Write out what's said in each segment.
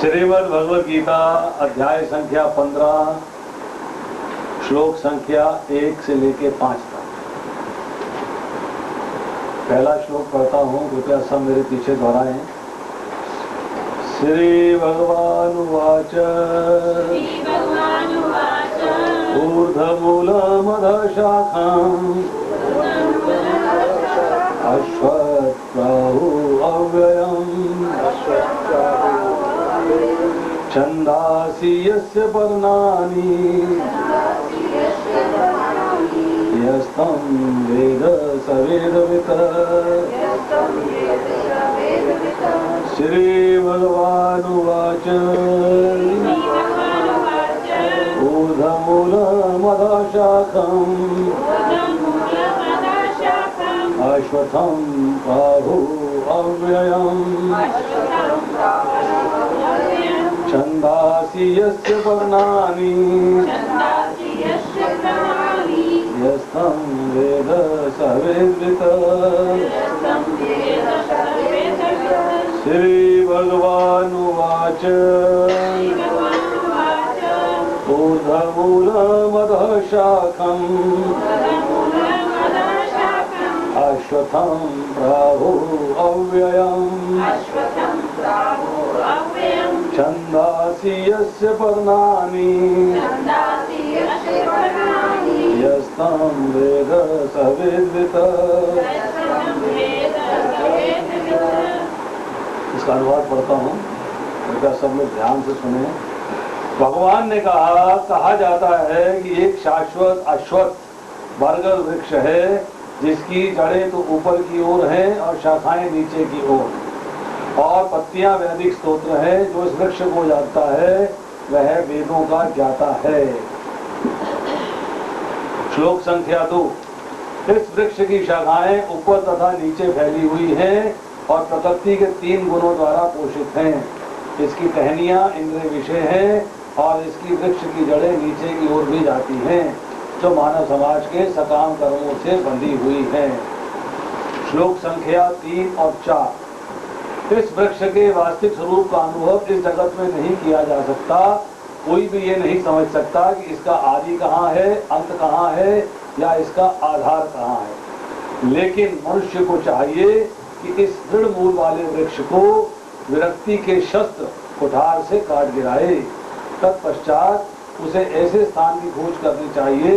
श्रीमद् भगवद गीता अध्याय संख्या 15 श्लोक संख्या 1 से लेके 5 तक। पहला श्लोक पढ़ता हूँ, कृपया सब मेरे पीछे दोहराएं। श्री भगवान उवाच ऊर्ध्वमूलमधशाखम् अश्वत्थाहु अव्ययम् छन्दांसि यस्य पर्णानि यस्तं वेद स वेदवित्। श्री भगवानुवाच ऊर्ध्वमूलमधशाखम् अश्वत्थं प्राहु अव्ययम् छन्दांसि यस्य पर्णानि यस्तं वेद स वेदवित्। श्री भगवानुवाच ऊर्ध्वमूलमधशाखम् अश्वत्थं प्राहु अव्ययम् छन्दांसि यस्य पर्णानि यस्तं वेद स वेदवित्। इसका अनुवाद पढ़ता हूँ, कृपया सब लोग ध्यान से सुने। भगवान ने कहा जाता है कि एक शाश्वत अश्वत्थ बरगद वृक्ष है जिसकी जड़ें तो ऊपर की ओर हैं और शाखाएं नीचे की ओर, और पत्तियां वैदिक स्तोत्र है। जो इस वृक्ष को जानता है वह वेदों का ज्ञाता है। श्लोक संख्या 2। इस वृक्ष की शाखाएं ऊपर तथा नीचे फैली हुई हैं और प्रकृति के 3 गुणों द्वारा पोषित हैं। इसकी टहनियां इंद्रिय विषय हैं और इसकी वृक्ष की जड़ें नीचे की ओर भी जाती हैं, जो मानव समाज के सकाम कर्मों से बंधी हुई हैं। श्लोक संख्या 3 और 4। इस वृक्ष के वास्तविक स्वरूप का अनुभव इस जगत में नहीं किया जा सकता। कोई भी ये नहीं समझ सकता कि इसका आदि कहाँ है, अंत कहाँ है या इसका आधार कहाँ है। लेकिन मनुष्य को चाहिए कि इस दृढ़ मूल वाले वृक्ष को विरक्ति के शस्त्र कुठार से काट गिराए। तत्पश्चात उसे ऐसे स्थान की खोज करनी चाहिए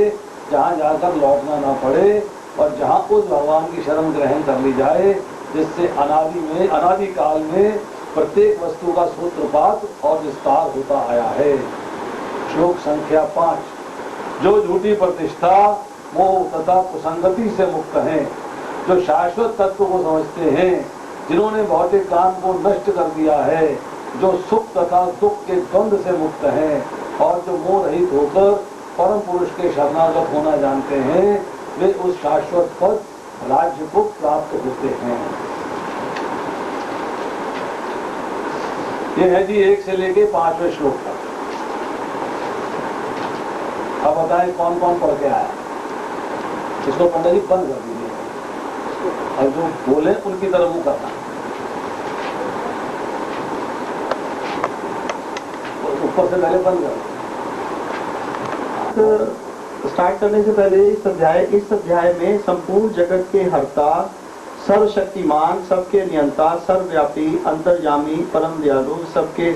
जहाँ जाकर लौटना न पड़े और जहाँ उस भगवान की शरण ग्रहण कर ली जाए जिससे अनादि काल में प्रत्येक वस्तु का सूत्रपात और विस्तार होता आया है। श्लोक संख्या 5। जो झूठी प्रतिष्ठा, मोह तथा कुसंगति से मुक्त हैं, जो शाश्वत तत्व को समझते हैं, जिन्होंने भौतिक काम को नष्ट कर दिया है, जो सुख तथा दुख के द्वंद्व से मुक्त हैं और जो मोह रहित होकर परम पुरुष के शरणागत होना जानते हैं, वे उस शाश्वत पद राज्य को प्राप्त होते हैं। ये है जी 1 से लेके 5वें श्लोक तक। अब बताएं कौन कौन पढ़ के आया। इसको पंडित जी बंद कर दीजिए और जो बोले उनकी तरफ मुंह करना। ऊपर से पहले बंद कर। स्टार्ट करने से पहले इस अध्याय में संपूर्ण जगत के हर्ता, सर्वशक्तिमान, सबके नियंता, सर्वव्यापी, अंतर्यामी, परम दयालु, सबके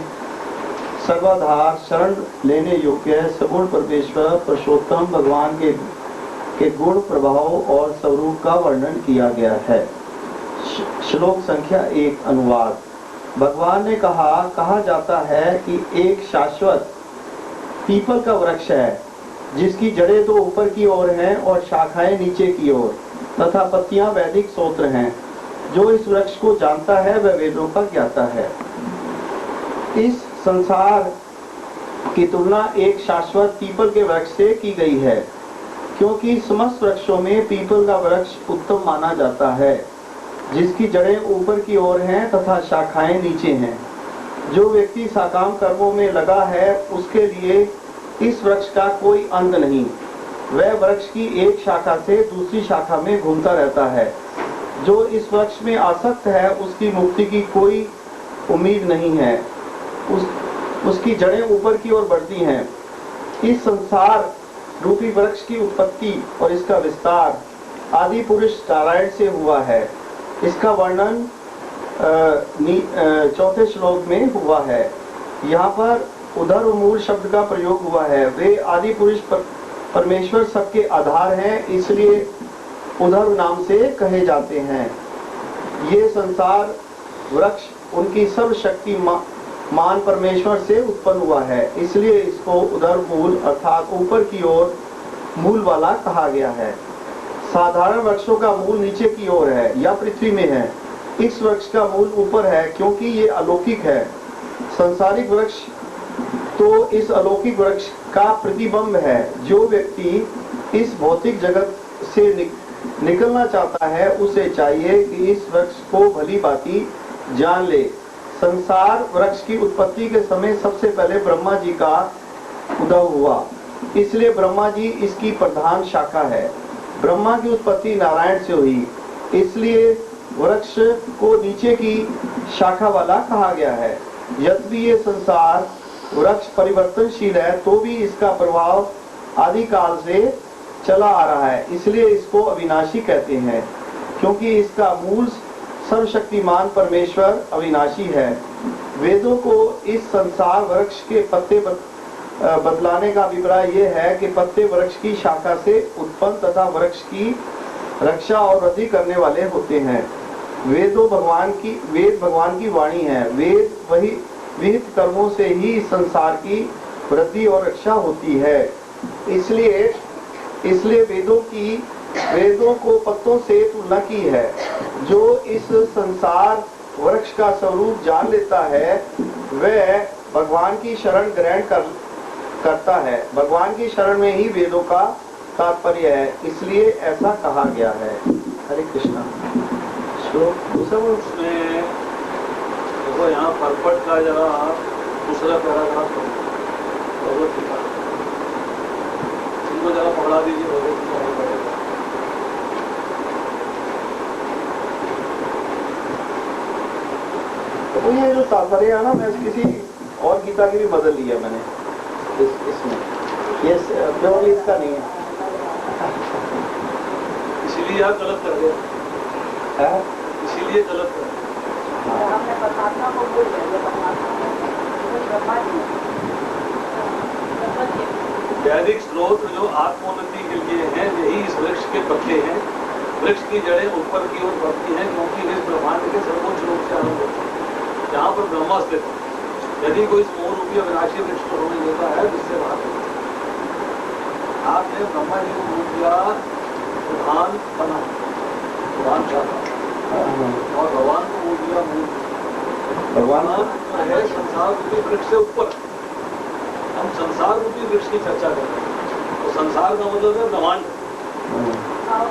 सर्वाधार, शरण लेने योग्य सगुण परमेश्वर पुरुषोत्तम भगवान के गुण, प्रभाव और स्वरूप का वर्णन किया गया है। श्लोक संख्या 1 अनुवाद। भगवान ने कहा जाता है कि एक शाश्वत पीपल का वृक्ष है जिसकी जड़ें तो ऊपर की ओर हैं और शाखाएं नीचे की ओर तथा पत्तियां वैदिक स्तोत्र हैं। जो इस वृक्ष को जानता है वह वेदों का ज्ञाता है। इस संसार की तुलना एक शाश्वत पीपल के वृक्ष से की गई है, क्योंकि समस्त वृक्षों में पीपल का वृक्ष उत्तम माना जाता है, जिसकी जड़ें ऊपर की ओर हैं तथा शाखाएं नीचे हैं। जो व्यक्ति सकाम कर्मों में लगा है उसके लिए इस वृक्ष का कोई अंत नहीं। वह वृक्ष की एक शाखा से दूसरी शाखा में घूमता रहता है। जो इस वृक्ष में आसक्त है उसकी मुक्ति की कोई उम्मीद नहीं है। उसकी जड़ें ऊपर की ओर बढ़ती हैं। इस संसार रूपी वृक्ष की उत्पत्ति और इसका विस्तार आदि पुरुष नारायण से हुआ है। इसका वर्णन चौथे श्लोक में हुआ है। यहाँ पर उधर और मूल शब्द का प्रयोग हुआ है। वे आदि पुरुष परमेश्वर सबके आधार हैं, इसलिए उधर नाम से कहे जाते हैं। ये संसार वृक्ष उनकी सर्वशक्ति मान परमेश्वर से उत्पन्न हुआ है, इसलिए इसको उधर मूल अर्थात ऊपर की ओर मूल वाला कहा गया है। साधारण वृक्षों का मूल नीचे की ओर है या पृथ्वी में है। इस वृक्ष का मूल ऊपर है क्योंकि ये अलौकिक है। संसारिक वृक्ष तो इस अलौकिक वृक्ष का प्रतिबिंब है। जो व्यक्ति इस भौतिक जगत से निकलना चाहता है उसे चाहिए कि इस वृक्ष को भली भांति जान ले। संसार वृक्ष की उत्पत्ति के समय सबसे पहले ब्रह्मा जी का उदय हुआ, इसलिए ब्रह्मा जी इसकी प्रधान शाखा है। ब्रह्मा की उत्पत्ति नारायण से हुई, इसलिए वृक्ष को नीचे की शाखा वाला कहा गया है। यद्यपि ये संसार वृक्ष परिवर्तनशील है तो भी इसका प्रभाव आदि काल से चला आ रहा है, इसलिए इसको अविनाशी कहते हैं। क्योंकि इसका मूल सर्वशक्तिमान परमेश्वर अविनाशी है। वेदों को इस संसार वृक्ष के पत्ते बदलाने का अभिप्राय यह है कि पत्ते वृक्ष की शाखा से उत्पन्न तथा वृक्ष की रक्षा और वृद्धि करने वाले होते हैं। वेद भगवान की वाणी है। वेद वही विहित कर्मों से ही इस संसार की वृद्धि और रक्षा होती है। इसलिए वेदों को पत्तों से तुलना की है। जो इस संसार वृक्ष का स्वरूप जान लेता है वह भगवान की शरण ग्रहण करता है। भगवान की शरण में ही वेदों का तात्पर्य है, इसलिए ऐसा कहा गया है। हरे कृष्णा। उसमें देखो यहाँ परपट का जरा दूसरा पैराग्राफ भगवत गीता इनको जरा पढ़ा दीजिए। भगवत गीता तो ये जो तात्पर्य है ना, मैं किसी और गीता की भी बदल लिया मैंने इसमें, ये प्योरली इसका नहीं है, इसीलिए आप गलत कर गए, इसीलिए गलत कर वैदिक स्रोत जो आत्मोन्नति के लिए हैं यही इस वृक्ष के पत्ते हैं। वृक्ष की जड़ें ऊपर की ओर बढ़ती हैं क्योंकि इस ब्रह्मांड के सर्वोच्च रूप से आरंभ होते हैं जहाँ पर ब्रह्मा स्थित है। यदि कोई मोह रूपी अविनाशी वृक्ष को होने देता है जिससे बात आपने ब्रह्मा जी को भूल दिया प्रधान बना प्रधान शाखा और भगवान को भूल दिया भगवान है संसार रूपी वृक्ष से ऊपर। हम संसार रूपी वृक्ष की चर्चा कर रहे हैं तो संसार का मतलब है ब्रह्मांड।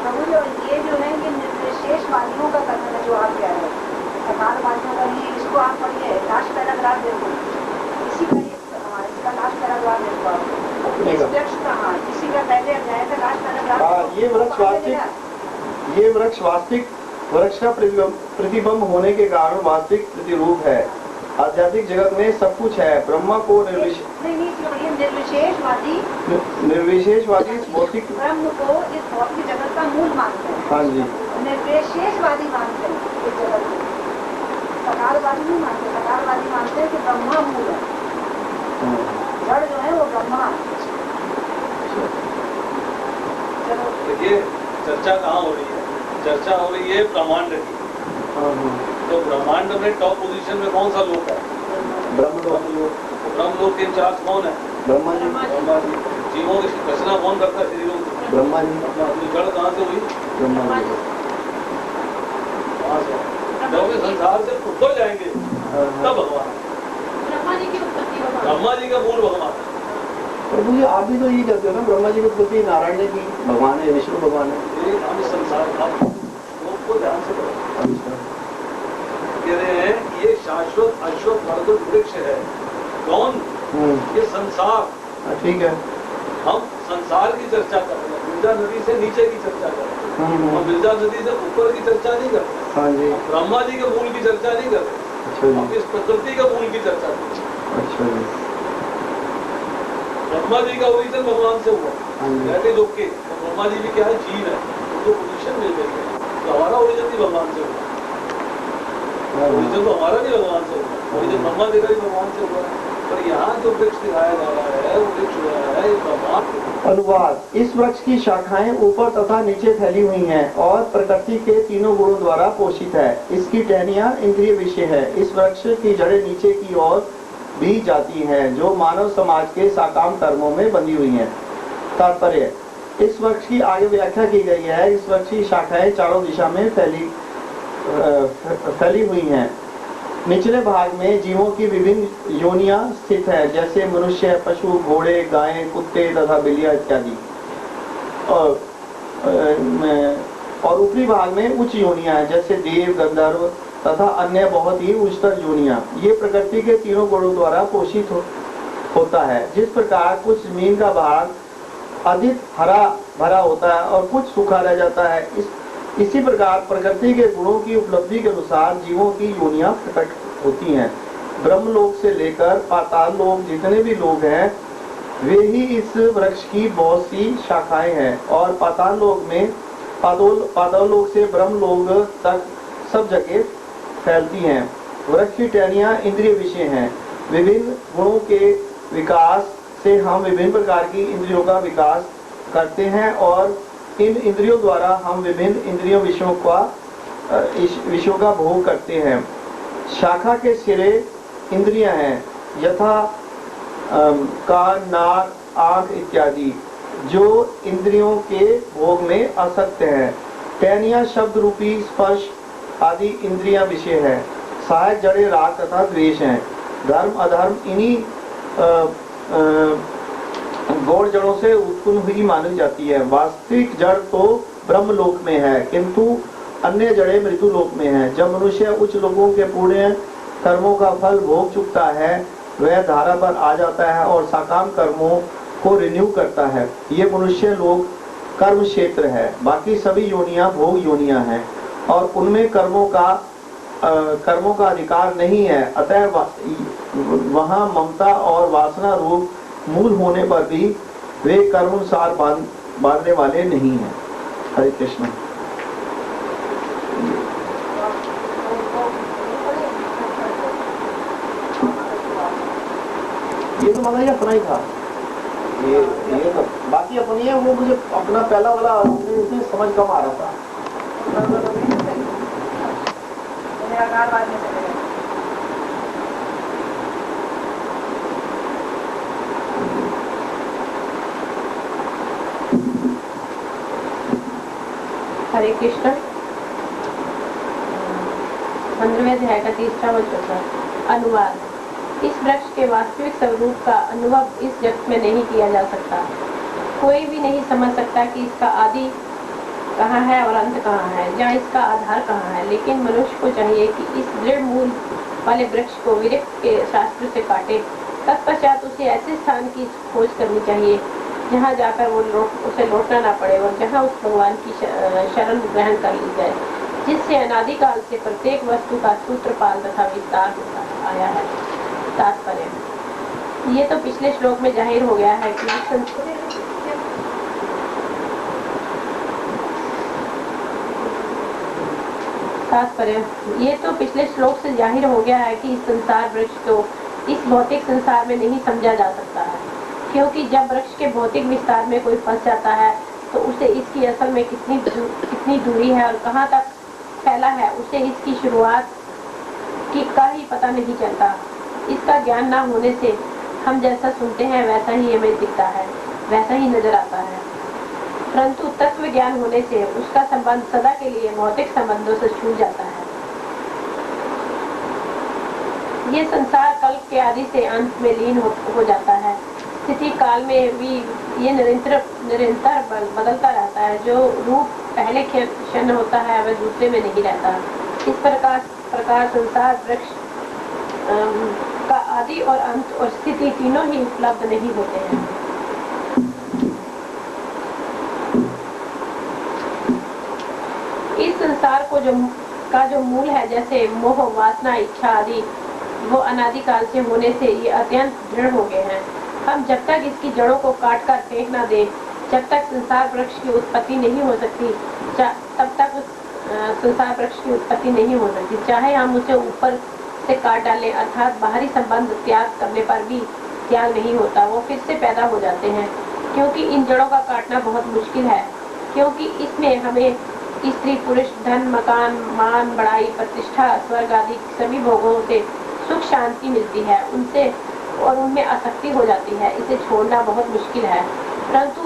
प्रभु जी, ये जो है ये निर्विशेष वादियों का कथन है जो आप कह रहे हैं, सकालवादियों का ये, इसको आप पढ़िए लास्ट पैराग्राफ देखो, इसी का ये इसका लास्ट पैराग्राफ देखो आप, इस वृक्ष का, हाँ इसी का पहले अध्याय का लास्ट पैराग्राफ। ये वृक्ष वास्तविक वृक्ष का प्रतिबिंब होने के कारण वास्तविक प्रतिरूप है। आध्यात्मिक जगत में सब कुछ है। ब्रह्मा को निर्विशेषवादी इस भौतिक ब्रह्म को इस भौतिक जगत का मूल मानते हैं। हाँ जी। निर्विशेषवादी मानते हैं इस जगत को, सकारवादी नहीं मानते। सकारवादी मानते हैं कि ब्रह्मा मूल है, जड़ जो है वो ब्रह्मा है। चलो देखिए चर्चा कहाँ हो रही है, चर्चा हो रही है ब्रह्मांड की। तो ब्रह्मांड में टॉप पोजीशन में कौन सा लोक है? ब्रह्मलोक के इंचार्ज कौन है? ब्रह्मा जी। जीवों की रचना कौन करता है शरीरों की? ब्रह्मा जी। जड़ कहाँ से हुई? ब्रह्मा जी। जब संसार से ऊपर जाएंगे तब भगवान, ब्रह्मा जी का मूल भगवान। प्रभु जी आप भी तो यही कहते हो ना, ब्रह्मा जी की उत्पत्ति नारायण ने की, भगवान है, विष्णु भगवान है। हम संसार को ध्यान से कह रहे हैं ये शाश्वत अश्वत मरदुल वृक्ष है। कौन? ये संसार। ठीक है, हम संसार की चर्चा कर रहे हैं, बिरजा नदी से नीचे की चर्चा कर रहे हैं और बिरजा नदी से ऊपर की चर्चा नहीं कर रहे। हाँ जी। ब्रह्मा जी के मूल की चर्चा नहीं कर रहे। अच्छा जी। हम इस प्रकृति के मूल की चर्चा कर रहे हैं। अच्छा जी। ब्रह्मा जी का ओरिजिन भगवान से हुआ, दैट इज ओके। तो ब्रह्मा जी भी क्या है, जीव है, उनको पोजीशन मिल गई है, तो हमारा ओरिजिन भी भगवान से हुआ, ओरिजिन तो हमारा भी भगवान से हुआ, ओरिजिन ब्रह्मा जी का भी भगवान से हुआ। पर यहाँ जो वृक्ष दिखाया जा रहा है वो वृक्ष हो रहा है भगवान। अनुवाद: इस वृक्ष की शाखाएं ऊपर तथा नीचे फैली हुई हैं और प्रकृति के तीनों गुणों द्वारा पोषित है। इसकी टहनियां इंद्रिय विषय है। इस वृक्ष की जड़ें नीचे की ओर भी जाती हैं, जो मानव समाज के साकाम कर्मों में बंधी हुई हैं। तात्पर्य: इस वृक्ष की आगे व्याख्या की गई है। इस वृक्ष की शाखाएं चारों दिशा में फैली हुई हैं। निचले भाग में जीवों की विभिन्न योनियां स्थित है, जैसे मनुष्य, पशु, घोड़े, गायें, कुत्ते तथा बिल्लियां इत्यादि। और ऊपरी भाग में उच्च योनियां हैं, जैसे देव, गंधर्व तथा अन्य बहुत ही उच्चतर योनियां। ये प्रकृति के तीनों गुणों द्वारा पोषित होता है। जिस प्रकार कुछ जमीन का भाग अधिक हरा भरा होता है और कुछ सूखा रह जाता है, इसी प्रकार प्रकृति के गुणों की उपलब्धि के अनुसार जीवों की योनियां प्रकट होती हैं। ब्रह्मलोक से लेकर पाताल लोक जितने भी लोग हैं, वे ही इस वृक्ष की बहुत सी शाखाएं हैं। और पाताल लोक में पाताल लोक से ब्रह्मलोक तक सब जगह फैलती हैं। वृक्ष की टहनियां इंद्रिय विषय हैं। विभिन्न गुणों के विकास से हम विभिन्न प्रकार की इंद्रियों का विकास करते हैं और इन इंद्रियों द्वारा हम विभिन्न इंद्रियों विषयों का भोग करते हैं। शाखा के सिरे इंद्रियां हैं, यथा कान, नाक, आंख इत्यादि, जो इंद्रियों के भोग में आसक्त है। टहनियां शब्द रूपी स्पर्श आदि इंद्रियां विषय है। सहायक जड़ें राग तथा द्वेष हैं। धर्म अधर्म इन्हीं गौड़ जड़ों से उत्पन्न हुई मानी जाती है। वास्तविक जड़ तो ब्रह्मलोक में है, किंतु अन्य जड़ें मृत्युलोक में हैं। जब मनुष्य उच्च लोगों के पुण्य कर्मों का फल भोग चुकता है, वह धारा पर आ जाता है और साकाम कर्मों को रिन्यू करता है। ये मनुष्य लोग कर्म क्षेत्र है। बाकी सभी योनियां भोग योनियां हैं और उनमें कर्मों का अधिकार नहीं है। अतः वहाँ ममता और वासना रूप मूल होने पर भी वे कर्मानुसार बांधने वाले नहीं हैं। हरे कृष्ण। ये तो मतलब अपना ही था, ये तो बाकी अपनी है। वो मुझे अपना पहला वाला उसमें समझ कम आ रहा था। हरे कृष्ण। 15वें अध्याय का 3रा वचन। अनुवाद: इस वृक्ष के वास्तविक स्वरूप का अनुभव इस जगत में नहीं किया जा सकता। कोई भी नहीं समझ सकता कि इसका आदि कहाँ है और अंत कहाँ है, या इसका आधार कहाँ है। लेकिन मनुष्य को चाहिए कि इस दृढ़ मूल वाले वृक्ष को विरक्त के शास्त्र से काटे। तत्पश्चात उसे ऐसे स्थान की खोज करनी चाहिए जहाँ जाकर उसे लौटना ना पड़े और जहाँ उस भगवान की शरण ग्रहण कर ली जाए, जिससे अनादिकाल से प्रत्येक वस्तु का सूत्रपाल तथा विस्तार होता आया है। तात्पर्य: ये तो पिछले श्लोक में जाहिर हो गया है कि ये तो पिछले श्लोक से जाहिर हो गया है कि इस संसार वृक्ष को इस भौतिक संसार में नहीं समझा जा सकता है, क्योंकि जब वृक्ष के भौतिक विस्तार में कोई फंस जाता है तो उसे इसकी असल में कितनी दूरी है और कहाँ तक फैला है, उसे इसकी शुरुआत का ही पता नहीं चलता। इसका ज्ञान ना होने से हम जैसा सुनते हैं वैसा ही हमें दिखता है, वैसा ही नजर आता है। परंतु तत्व ज्ञान होने से उसका संबंध सदा के लिए भौतिक संबंधों से छूट जाता है। ये संसार कल्प के आदि से अंत में लीन हो जाता है। स्थिति काल में भी ये निरंतर बदलता रहता है। जो रूप पहले क्षण होता है वह दूसरे में नहीं रहता। इस प्रकार संसार वृक्ष का आदि और अंत और स्थिति तीनों ही उपलब्ध नहीं होते हैं। इस संसार को जो मूल है, जैसे मोह, वासना, इच्छा आदि, वो अनादिकाल से होने से ये अत्यंत दृढ़ हो गए हैं। हम जब तक इसकी जड़ों को काट कर फेंक ना दें, जब तक संसार वृक्ष की उत्पत्ति नहीं हो सकती, तब तक उस संसार वृक्ष की उत्पत्ति नहीं हो सकती। चाहे हम उसे ऊपर से काट डालें, अर्थात बाहरी संबंध त्याग करने पर भी त्याग नहीं होता, वो फिर से पैदा हो जाते हैं। क्योंकि इन जड़ों का काटना बहुत मुश्किल है, क्योंकि इसमें हमें स्त्री पुरुष, धन, मकान, मान, बड़ाई, प्रतिष्ठा, स्वर्ग आदि सभी भोगों से सुख शांति मिलती है, उनसे और उनमें आसक्ति हो जाती है। इसे छोड़ना बहुत मुश्किल है, परंतु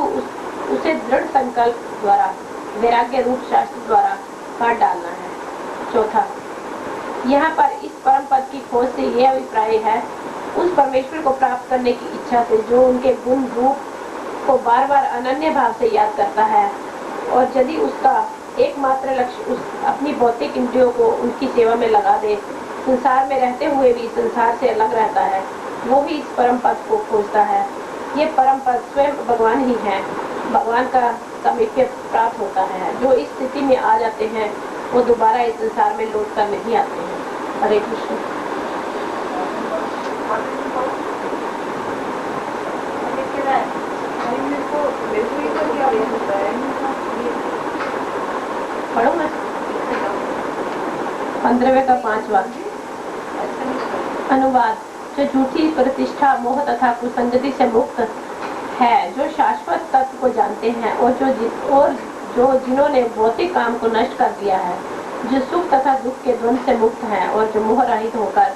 उसे दृढ़ संकल्प द्वारा, वैराग्य रूप शास्त्र द्वारा काट डालना है। चौथा, यहाँ पर इस परम पद की खोज से यह अभिप्राय है, उस परमेश्वर को प्राप्त करने की इच्छा से जो उनके गुण रूप को बार बार अनन्य भाव से याद करता है, और यदि उसका एकमात्र लक्ष्य उस अपनी भौतिक इंद्रियों को उनकी सेवा में लगा दे, संसार में रहते हुए भी संसार से अलग रहता है, वो ही इस परम पद को खोजता है। ये परम पद स्वयं भगवान ही है। भगवान का सामीप्य प्राप्त होता है। जो इस स्थिति में आ जाते हैं वो दोबारा इस संसार में लौट कर नहीं आते हैं। हरे कृष्ण। पढ़ो मैं 15वें का 5वां अनुवाद। जो झूठी प्रतिष्ठा, मोह तथा कुसंगति से मुक्त है, जो शाश्वत तत्व को जानते हैं और जो जिन्होंने भौतिक काम को नष्ट कर दिया है, जो सुख तथा दुख के द्वंद से मुक्त हैं और जो मोह रहित होकर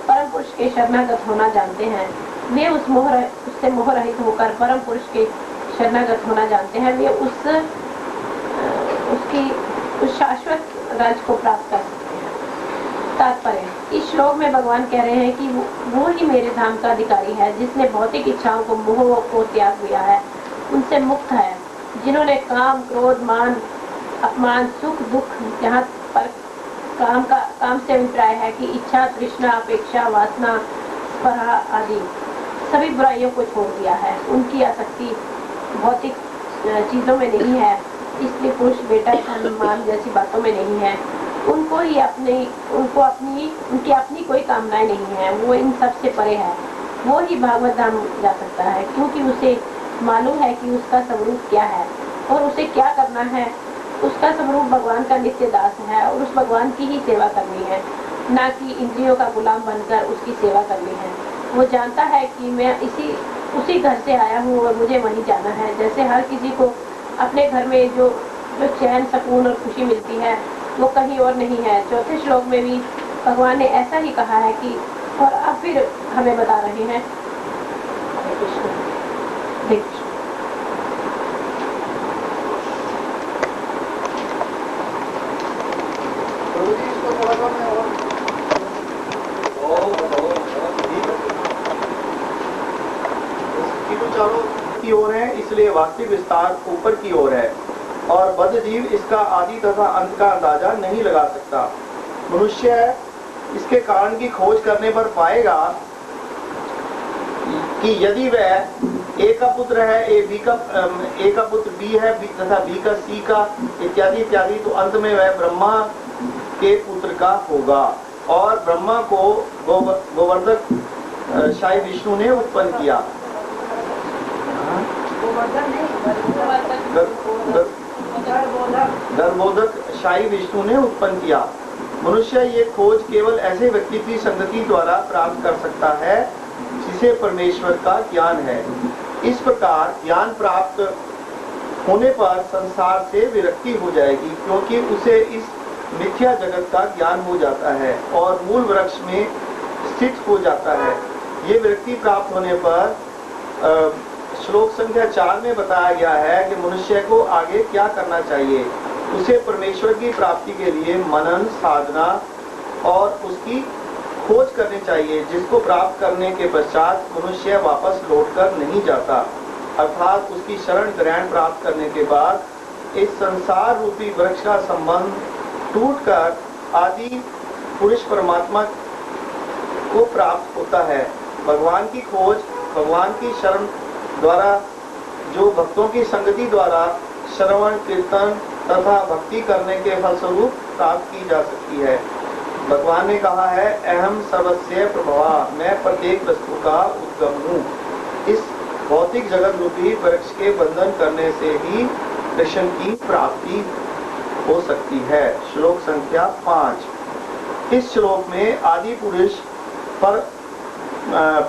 परम पुरुष के शरणागत होना जानते हैं, वे उससे मोह रहित होकर परम पुरुष के शरणागत होना जानते हैं। वे उस शाश्वत राज को प्राप्त कर सकते हैं। तात्पर्य, इस श्लोक में भगवान कह रहे हैं कि वो ही मेरे धाम का अधिकारी है, जिसने भौतिक इच्छाओं को, मोह को त्याग दिया है, उनसे मुक्त है, जिन्होंने काम, क्रोध, मान, अपमान, सुख, दुख, यहाँ पर काम से अभिप्राय है कि इच्छा, तृष्णा, अपेक्षा, वासना, स्पर्धा आदि सभी बुराइयों को छोड़ दिया है। उनकी आसक्ति भौतिक चीजों में नहीं है, इसलिए पुरुष, बेटा, धन, मान जैसी बातों में नहीं है। उनकी अपनी कोई कामनाएं नहीं है, वो इन सब से परे है। वो ही भागवत धाम जा सकता है, क्योंकि उसे मालूम है कि उसका स्वरूप क्या है और उसे क्या करना है। उसका स्वरूप भगवान का नित्य दास है और उस भगवान की ही सेवा करनी है, ना कि इंद्रियों का गुलाम बनकर उसकी सेवा करनी है। वो जानता है कि मैं उसी घर से आया हूँ और मुझे वहीं जाना है। जैसे हर किसी को अपने घर में जो चैन, सुकून और खुशी मिलती है, वो कहीं और नहीं है। चौथे श्लोक में भी भगवान ने ऐसा ही कहा है कि, और अब फिर हमें बता रहे हैं। हरे कृष्ण। हरे कृष्ण। की ओर है, इसलिए वास्तविक विस्तार ऊपर की ओर है और बद्ध जीव इसका आदि तथा अंत का अंदाजा नहीं लगा सकता। मनुष्य इसके कारण की खोज करने पर पाएगा कि यदि वह ए का पुत्र है, ए का पुत्र बी है तथा बी का सी का इत्यादि इत्यादि, तो अंत में वह ब्रह्मा के पुत्र का होगा। और ब्रह्मा को गोवर्धक शाही विष्णु ने उत्पन्न किया। गर्भोदक शाही विष्णु ने उत्पन्न किया। मनुष्य ये खोज केवल ऐसे व्यक्ति की संगति द्वारा प्राप्त कर सकता है जिसे परमेश्वर का ज्ञान है। इस प्रकार ज्ञान प्राप्त होने पर संसार से विरक्ति हो जाएगी, क्योंकि उसे इस मिथ्या जगत का ज्ञान हो जाता है और मूल वृक्ष में स्थित हो जाता है। ये विरक्ति प्राप्त होने पर श्लोक संख्या 4 में बताया गया है कि मनुष्य को आगे क्या करना चाहिए। उसे परमेश्वर की प्राप्ति के लिए मनन, साधना और उसकी खोज करनी चाहिए, जिसको प्राप्त करने के पश्चात मनुष्य वापस लौटकर नहीं जाता। अर्थात उसकी शरण ग्रहण प्राप्त करने के बाद इस संसार रूपी वृक्ष का संबंध टूटकर आदि पुरुष परमात्मा को प्राप्त होता है। भगवान की खोज भगवान की शरण द्वारा, जो भक्तों की संगति द्वारा श्रवण, कीर्तन तथा भक्ति करने के फलस्वरूप प्राप्त की जा सकती है। भगवान ने कहा है, अहम सर्वस्य प्रभवा, मैं प्रत्येक वस्तु का उद्गम हूँ। इस भौतिक जगत रूपी वृक्ष के बंधन करने से ही कृष्ण की प्राप्ति हो सकती है। श्लोक संख्या 5। इस श्लोक में आदि पुरुष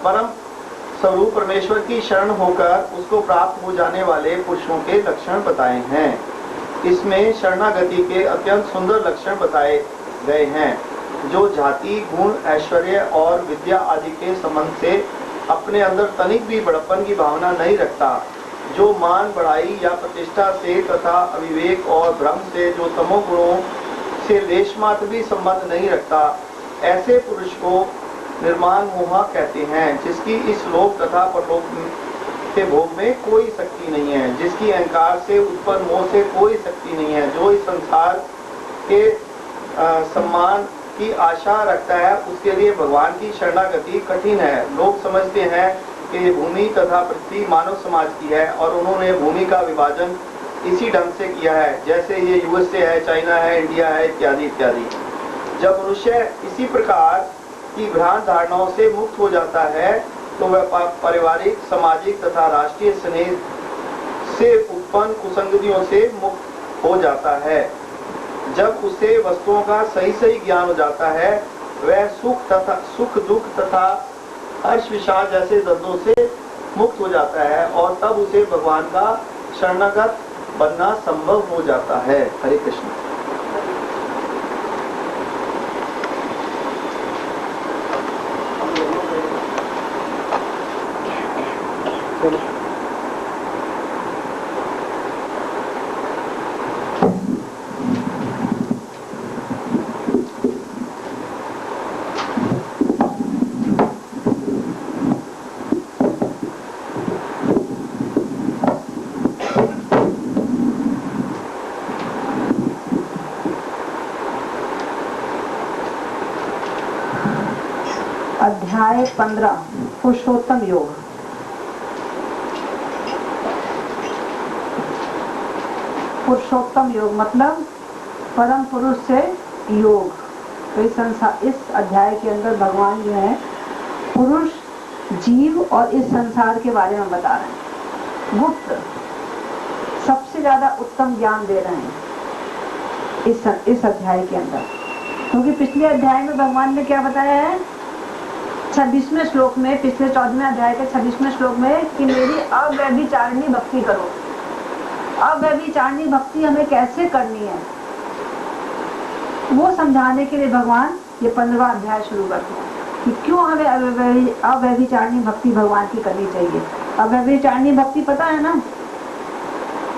परम स्वरूप परमेश्वर की शरण होकर उसको प्राप्त हो जाने वाले पुरुषों के लक्षण बताए हैं। इसमें शरणागति के अत्यंत सुंदर लक्षण बताए गए हैं, जो जाति, गुण, ऐश्वर्य और विद्या आदि के संबंध से अपने अंदर तनिक भी बड़प्पन की भावना नहीं रखता, जो मान बढ़ाई या प्रतिष्ठा से तथा अविवेक और भ्रम से जो तमोगुणों से लेश मात्र भी संबंध नहीं रखता, ऐसे पुरुष को निर्माण मोह कहते हैं, जिसकी इस लोक तथा परलोक के भोग में कोई शक्ति नहीं है, जिसकी अहंकार से उत्पन्न मोह से कोई शक्ति नहीं है, जो इस संसार के सम्मान की आशा रखता है, उसके लिए भगवान की शरणागति कठिन है। लोग समझते हैं कि ये भूमि तथा पृथ्वी मानव समाज की है और उन्होंने भूमि का विभाजन इसी ढंग से किया है, जैसे ये यूएसए है, चाइना है, इंडिया है, इत्यादि इत्यादि। जब मनुष्य इसी प्रकार की भ्रांत धारणाओं से मुक्त हो जाता है, तो वह पारिवारिक, सामाजिक तथा राष्ट्रीय स्नेह से उत्पन्न कुसंगतियों से मुक्त हो जाता है। जब उसे वस्तुओं का सही सही ज्ञान हो जाता है, वह सुख दुख तथा हर्ष विषाद जैसे द्वंद्वों से मुक्त हो जाता है और तब उसे भगवान का शरणागत बनना संभव हो जाता है। हरे कृष्ण। अध्याय 15 पुरुषोत्तम योग। पुरुषोत्तम योग मतलब परम पुरुष से योग। तो इस अध्याय के अंदर भगवान जो है पुरुष, जीव और इस संसार के बारे में बता रहे हैं। गुप्त सबसे ज्यादा उत्तम ज्ञान दे रहे हैं इस अध्याय के अंदर, क्योंकि पिछले अध्याय में भगवान ने क्या बताया है 26वें श्लोक में, पिछले 14वें अध्याय के 26वें श्लोक में कि मेरी अव्यभिचारिणी भक्ति करो। अव्यभिचारिणी भक्ति हमें कैसे करनी है वो समझाने के लिए भगवान ये 15वां अध्याय शुरू करते हैं कि क्यों हमें अव्यभिचारिणी भक्ति भगवान की करनी चाहिए। अव्यभिचारिणी भक्ति पता है ना?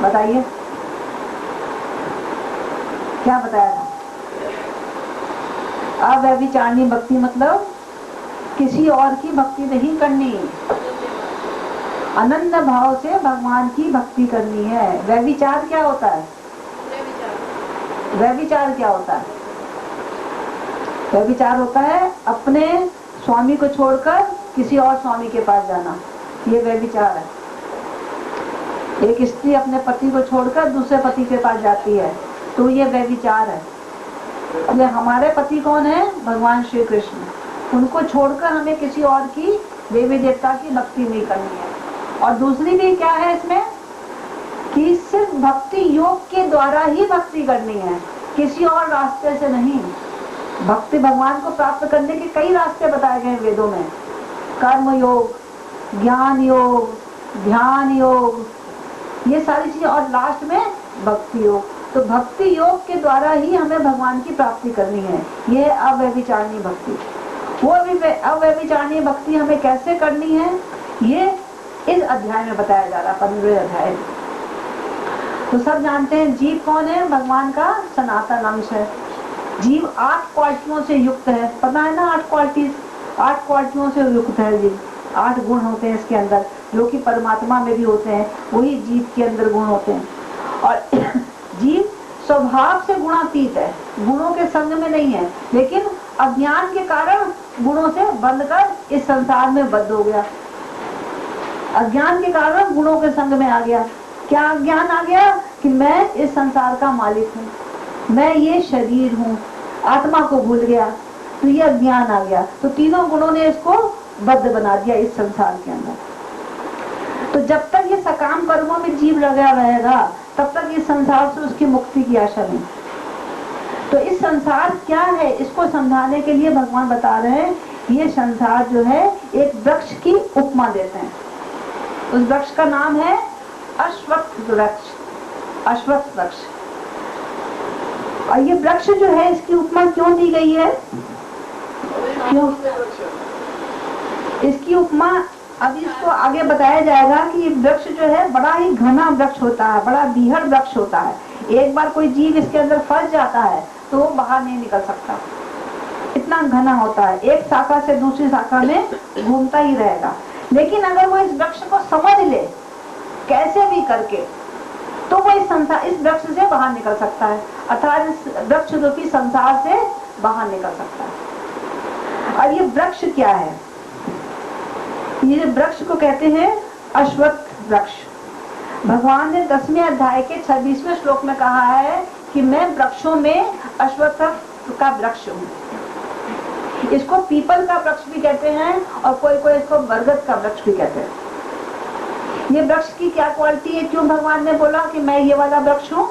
बताइए क्या बताया था? अव्यभिचारिणी भक्ति मतलब किसी और की भक्ति नहीं करनी, अनन्य भाव से भगवान की भक्ति करनी है। व्यभिचार क्या होता है? व्यभिचार क्या होता है? व्यभिचार होता है अपने स्वामी को छोड़कर किसी और स्वामी के पास जाना, ये व्यभिचार है। एक स्त्री अपने पति को छोड़कर दूसरे पति के पास जाती है तो ये व्यभिचार है। ये हमारे पति कौन है? भगवान श्री कृष्ण। उनको छोड़कर हमें किसी और की देवी देवता की भक्ति नहीं करनी है। और दूसरी भी क्या है इसमें कि सिर्फ भक्ति योग के द्वारा ही भक्ति करनी है, किसी और रास्ते से नहीं। भक्ति भगवान को प्राप्त करने के कई रास्ते बताए गए वेदों में, कर्म योग, ज्ञान योग, ध्यान योग, ये सारी चीजें, और लास्ट में भक्ति योग। तो भक्ति योग के द्वारा ही हमें भगवान की प्राप्ति करनी है। ये अव्यभिचारिणी भक्ति। वो अव्यभिचारिणी भक्ति हमें कैसे करनी है ये इस अध्याय में बताया जा रहा है, 15वें अध्याय में। तो सब जानते हैं जीव कौन है? भगवान का सनातन अंश है। जीव 8 क्वालिटियों से युक्त है, पता है ना? 8 क्वालिटियों से युक्त है जीव। 8 गुण होते हैं इसके अंदर, जो कि परमात्मा में भी होते हैं, वही जीव के अंदर गुण होते हैं। और जीव स्वभाव से गुणातीत है, गुणों के संग में नहीं है, लेकिन अज्ञान के कारण गुणों से बंधकर इस संसार में बद्ध हो गया। अज्ञान के कारण गुणों के संग में आ गया। क्या अज्ञान आ गया? कि मैं इस संसार का मालिक हूँ, मैं ये शरीर हूँ, आत्मा को भूल गया, तो ये अज्ञान आ गया। तो तीनों गुणों ने इसको बद्ध बना दिया इस संसार के अंदर। तो जब तक ये सकाम कर्मों में जीव लगा रहेगा तब तक इस संसार से उसकी मुक्ति की आशा नहीं। तो इस संसार क्या है इसको समझाने के लिए भगवान बता रहे हैं, ये संसार जो है एक वृक्ष की उपमा देते हैं। उस वृक्ष का नाम है अश्वत्थ वृक्ष, अश्वत्थ वृक्ष। और ये वृक्ष जो है इसकी उपमा क्यों दी गई है? क्यों इसकी उपमा अभी इसको आगे बताया जाएगा कि ये वृक्ष जो है बड़ा ही घना वृक्ष होता है, बड़ा बीहड़ वृक्ष होता है। एक बार कोई जीव इसके अंदर फंस जाता है तो वो बाहर नहीं निकल सकता, इतना घना होता है, एक शाखा से दूसरी शाखा में घूमता ही रहेगा। लेकिन अगर वो इस वृक्ष को समझ ले कैसे भी करके तो वो इस वृक्ष से बाहर निकल सकता है, अर्थात इस वृक्ष रूपी संसार से बाहर निकल सकता है। और ये वृक्ष क्या है? ये वृक्ष को कहते हैं अश्वत्थ वृक्ष। भगवान ने 10वें अध्याय के 26वें श्लोक में कहा है कि मैं वृक्षों में अश्वत्थ का वृक्ष हूँ। इसको पीपल का वृक्ष भी कहते हैं और कोई कोई इसको बरगद का वृक्ष भी कहते हैं। ये वृक्ष की क्या क्वालिटी है? क्यों भगवान ने बोला कि मैं ये वाला वृक्ष हूँ?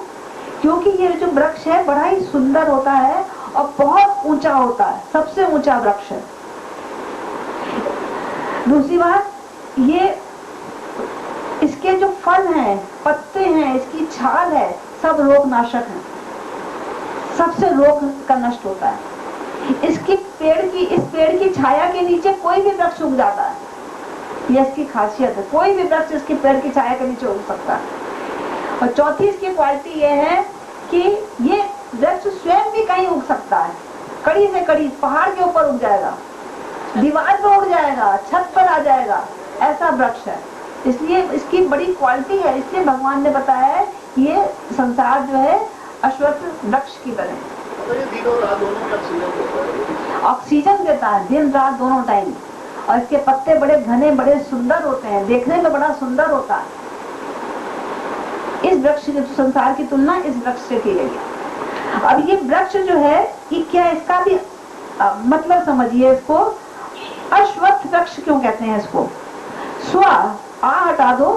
क्योंकि ये जो वृक्ष है बड़ा ही सुंदर होता है और बहुत ऊंचा होता है, सबसे ऊंचा वृक्ष है। दूसरी बात, ये इसके जो फल हैं, पत्ते हैं, इसकी छाल है, सब रोग नाशक है, सबसे रोग का नष्ट होता है। इस पेड़ की छाया के नीचे कोई भी वृक्ष उग जाता है, ये इसकी खासियत है। कोई भी वृक्ष इसके पेड़ की छाया के नीचे उग सकता है। और चौथी इसकी क्वालिटी ये है कि ये वृक्ष स्वयं भी कहीं उग सकता है, कड़ी से कड़ी पहाड़ के ऊपर उग जाएगा, दीवार पर उड़ जाएगा, छत पर आ जाएगा, ऐसा वृक्ष है। इसलिए इसकी बड़ी क्वालिटी है। इसलिए भगवान ने बताया है ये संसार जो है अश्वत्थ वृक्ष की तरह ऑक्सीजन देता है, दिन रात दोनों टाइम। और इसके पत्ते बड़े घने, बड़े सुंदर होते हैं, देखने में बड़ा सुंदर होता है। इस वृक्ष संसार की तुलना इस वृक्ष से की गई है। अब ये वृक्ष जो है ये क्या, इसका भी मतलब समझिए। इसको अश्वत्थ वृक्ष क्यों कहते हैं? इसको स्व आ हटा दो,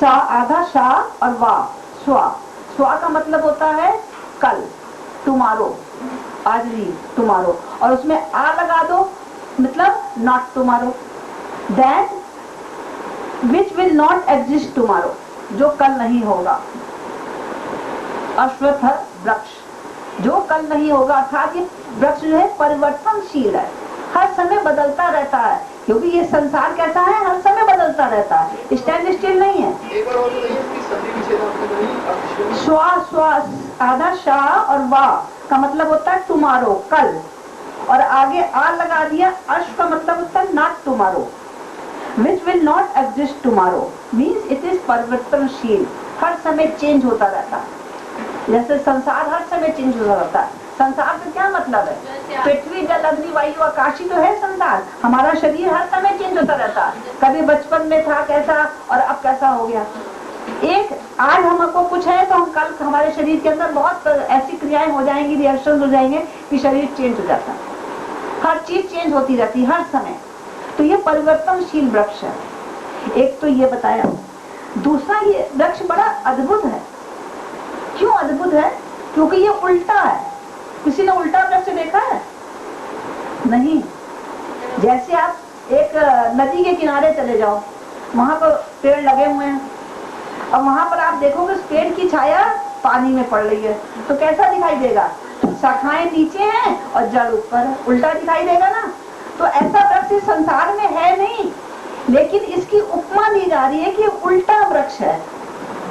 सा आधा शा और वा स्व का मतलब होता है कल, टुमारो, आज भी टुमारो, और उसमें आ लगा दो मतलब not tomorrow, that which will not exist tomorrow, जो कल नहीं होगा। अश्वत्थ वृक्ष जो कल नहीं होगा, अर्थात ये वृक्ष जो है परिवर्तनशील है, हर समय बदलता रहता है। क्योंकि ये संसार कैसा है, हर समय बदलता रहता है, स्टैंड स्टिल नहीं है। आधा शाह और वाह का मतलब होता है टुमारो, कल, और आगे आ लगा दिया। अश का मतलब होता है not tomorrow, which will not exist tomorrow, means it is परिवर्तनशील, हर समय चेंज होता रहता है। जैसे संसार हर समय चेंज होता रहता है। संसार से क्या मतलब है? पृथ्वी, जल, अग्नि, वायु, आकाश ही तो है संसार। हमारा शरीर हर समय चेंज होता रहता है, कभी बचपन में था कैसा और अब कैसा हो गया। एक आज हमको कुछ है तो हम कल हमारे शरीर के अंदर बहुत ऐसी क्रियाएं हो जाएंगी, रिएक्शन हो जाएंगे कि शरीर चेंज हो जाता है। हर चीज चेंज होती रहती है हर समय। तो ये परिवर्तनशील वृक्ष है। एक तो ये बताया। दूसरा, ये वृक्ष बड़ा अद्भुत है। क्यों अद्भुत है? क्योंकि ये उल्टा है। किसी ने उल्टा वृक्ष देखा है? नहीं। जैसे आप एक नदी के किनारे चले जाओ, वहां पर पेड़ लगे हुए हैं और वहां पर आप देखोगे उस पेड़ की छाया पानी में पड़ रही है, तो कैसा दिखाई देगा? शाखाएं नीचे हैं और जड़ ऊपर, उल्टा दिखाई देगा ना। तो ऐसा वृक्ष संसार में है नहीं, लेकिन इसकी उपमा दी जा रही है कि उल्टा वृक्ष है।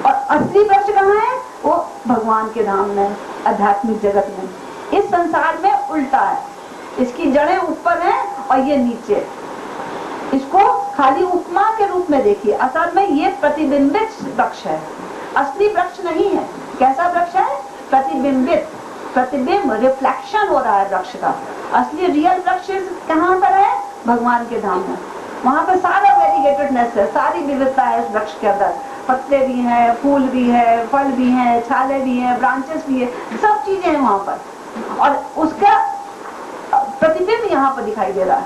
और असली वृक्ष कहाँ है? वो भगवान के धाम में, आध्यात्मिक जगत में। इस संसार में उल्टा है, इसकी जड़ें ऊपर हैं और ये नीचे। इसको खाली उपमा के रूप में देखिए, असल में ये प्रतिबिंबित वृक्ष है, असली वृक्ष नहीं है। कैसा वृक्ष है? प्रतिबिंबित, प्रतिबिंब, रिफ्लेक्शन हो रहा है वृक्ष का। असली रियल वृक्ष कहाँ पर है? भगवान के धाम में। वहाँ पर सारा वेरीगेटेडनेस है, सारी विविधता है इस वृक्ष के अंदर। पत्ते भी हैं, फूल भी है, फल भी हैं, छाले भी हैं, ब्रांचेस भी है, सब चीजें हैं वहाँ पर। और उसका प्रतिबिंब यहाँ पर दिखाई दे रहा है,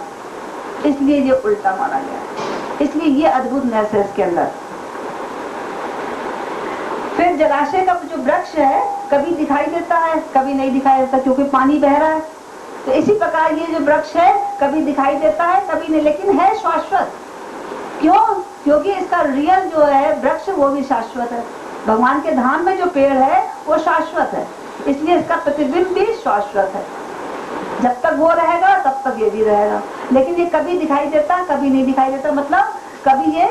इसलिए ये उल्टा माना गया है। इसलिए ये अद्भुतनेस है इसके अंदर। फिर जलाशय का जो वृक्ष है कभी दिखाई देता है कभी नहीं दिखाई देता, क्योंकि पानी बह रहा है। तो इसी प्रकार ये जो वृक्ष है कभी दिखाई देता है कभी नहीं, लेकिन है शाश्वत। क्यों? क्योंकि इसका रियल जो है वृक्ष वो भी शाश्वत है। भगवान के धाम में जो पेड़ है वो शाश्वत है, इसलिए इसका प्रतिबिंब भी शाश्वत है। जब तक वो रहेगा तब तक ये भी रहेगा। लेकिन ये कभी दिखाई देता कभी नहीं दिखाई देता, मतलब कभी ये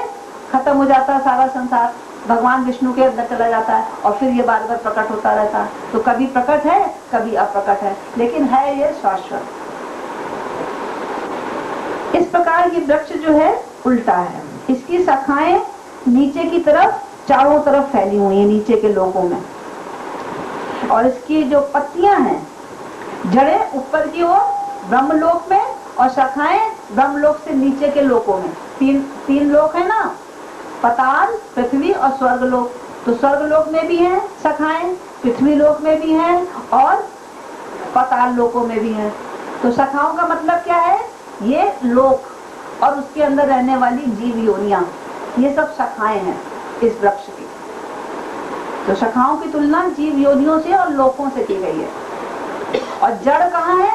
खत्म हो जाता है सारा संसार, भगवान विष्णु के अंदर चला जाता है और फिर ये बार बार प्रकट होता रहता है। तो कभी प्रकट है कभी अप्रकट है, लेकिन है ये शाश्वत। इस प्रकार ये वृक्ष जो है उल्टा है, इसकी शाखाएं नीचे की तरफ चारों तरफ फैली हुई है नीचे के लोकों में, और इसकी जो पत्तियां हैं जड़ें ऊपर की ओर ब्रह्मलोक में और शाखाएं ब्रह्मलोक से नीचे के लोकों में। तीन लोक है ना, पताल, पृथ्वी और स्वर्गलोक। तो स्वर्गलोक में भी हैं शाखाएं, पृथ्वी लोक में भी हैं और पताल लोकों में भी हैं। तो शाखाओं का मतलब क्या है? ये लोक और उसके अंदर रहने वाली जीव योनियां, ये सब शाखाएं हैं इस वृक्ष की। तो शाखाओं की तुलना जीव योनियों से और लोकों से की गई है। और जड़ कहाँ है?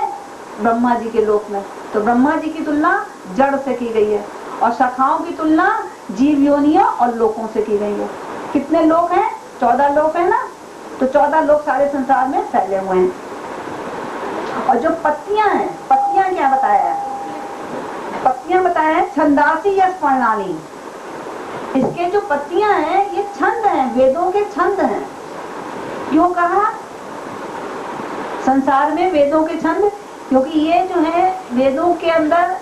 ब्रह्मा जी के लोक में। तो ब्रह्मा जी की तुलना जड़ से की गई है और शाखाओं की तुलना जीव योनियों और लोकों से की गई है। कितने लोक हैं? 14 लोक है ना। तो 14 लोक सारे संसार में फैले हुए हैं। और जो पत्तियां हैं, पत्तियां क्या बताया है? पत्तियां बताया है छंदासी या स्वर्णानी। इसके जो पत्तियां हैं ये छंद हैं, वेदों के छंद हैं। क्यों कहा संसार में वेदों के छंद? क्योंकि ये जो है वेदों के अंदर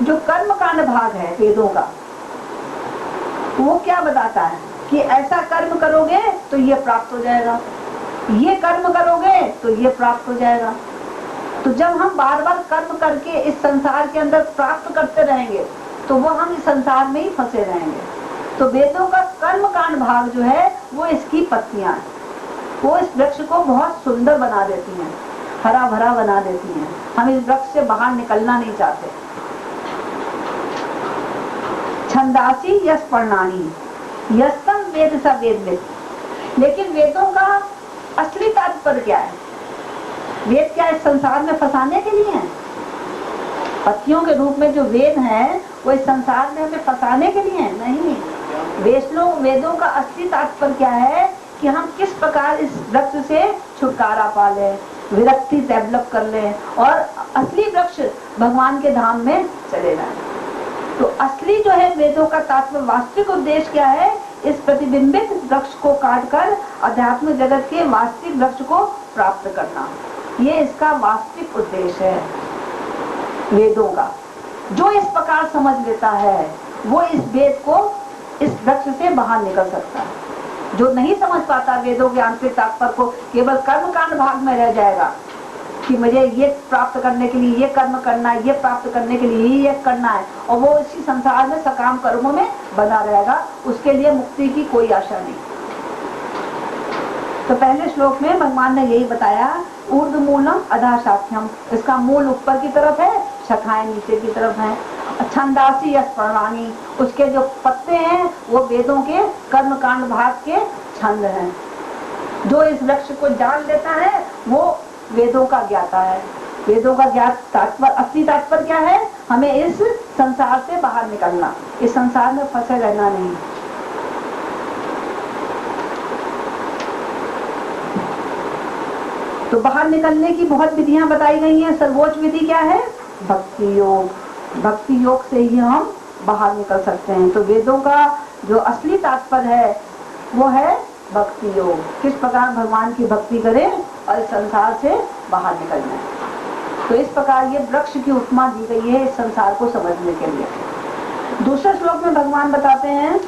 जो कर्म कांड भाग है वेदों का, वो क्या बताता है कि ऐसा कर्म करोगे तो ये प्राप्त हो जाएगा, ये कर्म करोगे तो ये प्राप्त हो जाएगा। तो जब हम बार बार कर्म करके इस संसार के अंदर प्राप्त करते रहेंगे तो वो हम इस संसार में ही फंसे रहेंगे। तो वेदों का कर्म कांड भाग जो है वो इसकी पत्तियां हैं, वो इस वृक्ष को बहुत सुंदर बना देती हैं, हरा भरा बना देती हैं। हम इस वृक्ष से बाहर निकलना नहीं चाहते। छंदासी यस पर्णानी यस्तम वेद सा वेद। लेकिन वेदों का असली तात्पर्य क्या है? वेद क्या इस संसार में फंसाने के लिए हैं? पत्तियों के रूप में जो वेद हैं वो इस संसार में हमें फंसाने के लिए हैं? नहीं। वेदों का असली तात्पर्य क्या है कि हम किस प्रकार इस वृक्ष से छुटकारा पा लें, विरक्ति डेवलप कर लें और असली वृक्ष भगवान के धाम में चले जाएं। तो असली जो है वेदों का तात्पर्य, वास्तविक उद्देश्य क्या है? इस प्रतिबिंबित वृक्ष को काटकर अध्यात्म जगत के वास्तविक वृक्ष को प्राप्त करना, ये इसका वास्तविक उद्देश्य है वेदों का। जो इस प्रकार समझ लेता है वो इस वेद को, इस वृक्ष से बाहर निकल सकता है। जो नहीं समझ पाता वेदों के आंतरिक तात्पर्य को, केवल कर्म कांड भाग में रह जाएगा कि मुझे ये प्राप्त करने के लिए ये कर्म करना है, ये प्राप्त करने के लिए ये करना है, और वो इसी संसार में सकाम कर्मों में बना रहेगा। उसके लिए मुक्ति की कोई आशा नहीं। तो पहले श्लोक में भगवान ने यही बताया, ऊर्ध्व मूलम अधः शाख्यम। इसका मूल ऊपर की तरफ है, शाखाएं नीचे की तरफ हैं। छंदासी या स्वर्णानी, उसके जो पत्ते हैं वो वेदों के कर्म कांड भाग के छंद हैं। जो इस वृक्ष को जान लेता है वो वेदों का ज्ञाता है। वेदों का ज्ञात तात्पर्य, असली तात्पर्य क्या है? हमें इस संसार से बाहर निकलना, इस संसार में फंसे रहना नहीं। तो बाहर निकलने की बहुत विधियां बताई गई हैं। सर्वोच्च विधि क्या है? भक्ति योग। भक्ति योग से ही हम बाहर निकल सकते हैं। तो वेदों का जो असली तात्पर्य है वो है भक्ति योग, किस प्रकार भगवान की भक्ति करें और इस संसार से बाहर निकल जाए। तो इस प्रकार ये वृक्ष की उपमा दी गई है इस संसार को समझने के लिए। दूसरे श्लोक में भगवान बताते हैं,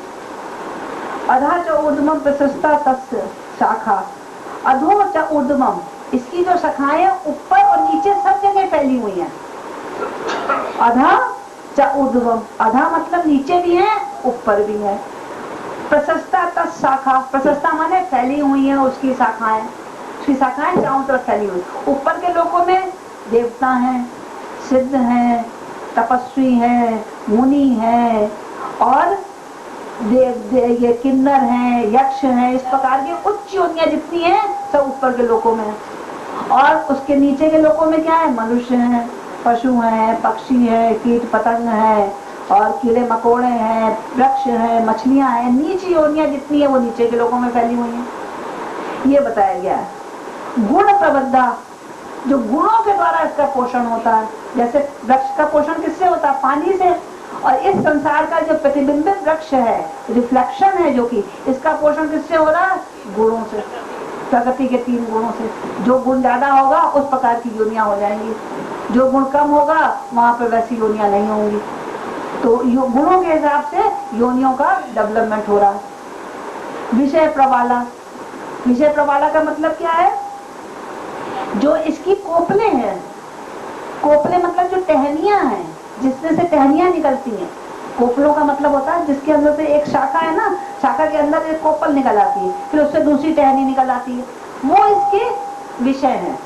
अधः च ऊर्ध्वम प्रशस्ता तस्य शाखा। अधो च ऊर्ध्वम, इसकी जो शाखाएं ऊपर और नीचे सब जगह फैली हुई हैं। अधः च ऊर्ध्वम, अधः मतलब नीचे भी है ऊपर भी है। प्रशस्ता तस् शाखा, प्रशस्ता माने फैली हुई है उसकी शाखाएं, उसकी शाखाएं चारों तरफ फैली हुई। ऊपर के लोगों में देवता हैं, सिद्ध हैं, तपस्वी हैं, मुनि हैं और ये किन्नर हैं, यक्ष हैं, इस प्रकार की उच्च योनियां जितनी हैं सब ऊपर के लोकों में है। और उसके नीचे के लोकों में क्या है? मनुष्य हैं, पशु हैं, पक्षी है, कीट पतंग है, और कीड़े मकोड़े हैं, वृक्ष है, मछलियां हैं। नीची योनियां जितनी है वो नीचे के लोकों में फैली हुई हैं। ये बताया गया है। गुण प्रबद्धा, जो गुणों के द्वारा इसका पोषण होता है। जैसे वृक्ष का पोषण किससे होता है? पानी से। और इस संसार का जो प्रतिबिंबित वृक्ष है, रिफ्लेक्शन है, जो कि इसका पोषण किससे हो रहा है? गुणों से, प्रकृति के 3 गुणों से। जो गुण ज्यादा होगा उस प्रकार की योनियां हो जाएंगी, जो गुण कम होगा वहां पर वैसी योनियां नहीं होंगी। तो गुणों के हिसाब से योनियों का डेवलपमेंट हो रहा है। विषय प्रवाला, विषय प्रवाला का मतलब क्या है? जो इसकी कोपले हैं, कोपले मतलब जो टहनियां हैं, जिसमें से टहनियां निकलती हैं। कोपलों का मतलब होता है जिसके अंदर से एक शाखा है ना, शाखा के अंदर एक कोपल निकल आती है, फिर उससे दूसरी टहनी निकल आती है, वो इसके विषय हैं।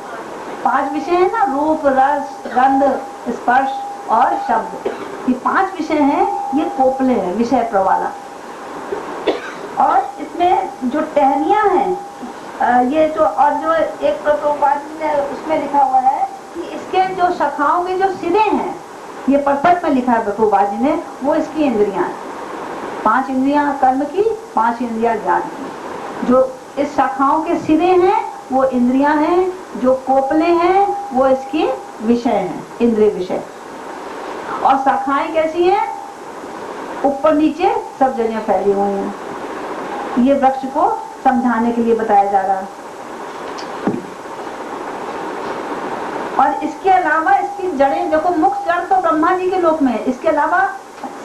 5 विषय है ना, रूप, रस, गंध, स्पर्श और शब्द। ये 5 विषय हैं, ये कोपले हैं, विषय प्रवाला। और इसमें जो टहनियां हैं, ये जो और जो एक प्रतोपाद में उसमें लिखा हुआ है कि इसके जो शाखाओं के जो सिरे हैं, ये परपट में लिखा है प्रतोपाद ने, वो इसकी इंद्रियां हैं। 5 इंद्रियां कर्म की, 5 इंद्रियां ज्ञान की। जो इस शाखाओं के सिरे हैं वो इंद्रियां हैं, जो कोपले हैं वो इसके विषय हैं, इंद्रिय विषय। और शाखाएं कैसी हैं? ऊपर नीचे सब जगह फैली हुई हैं। ये वृक्ष को समझाने के लिए बताया जा रहा है। और इसके अलावा इसकी जड़ें देखो, मुख्य जड़ तो ब्रह्मा जी के लोक में है, इसके अलावा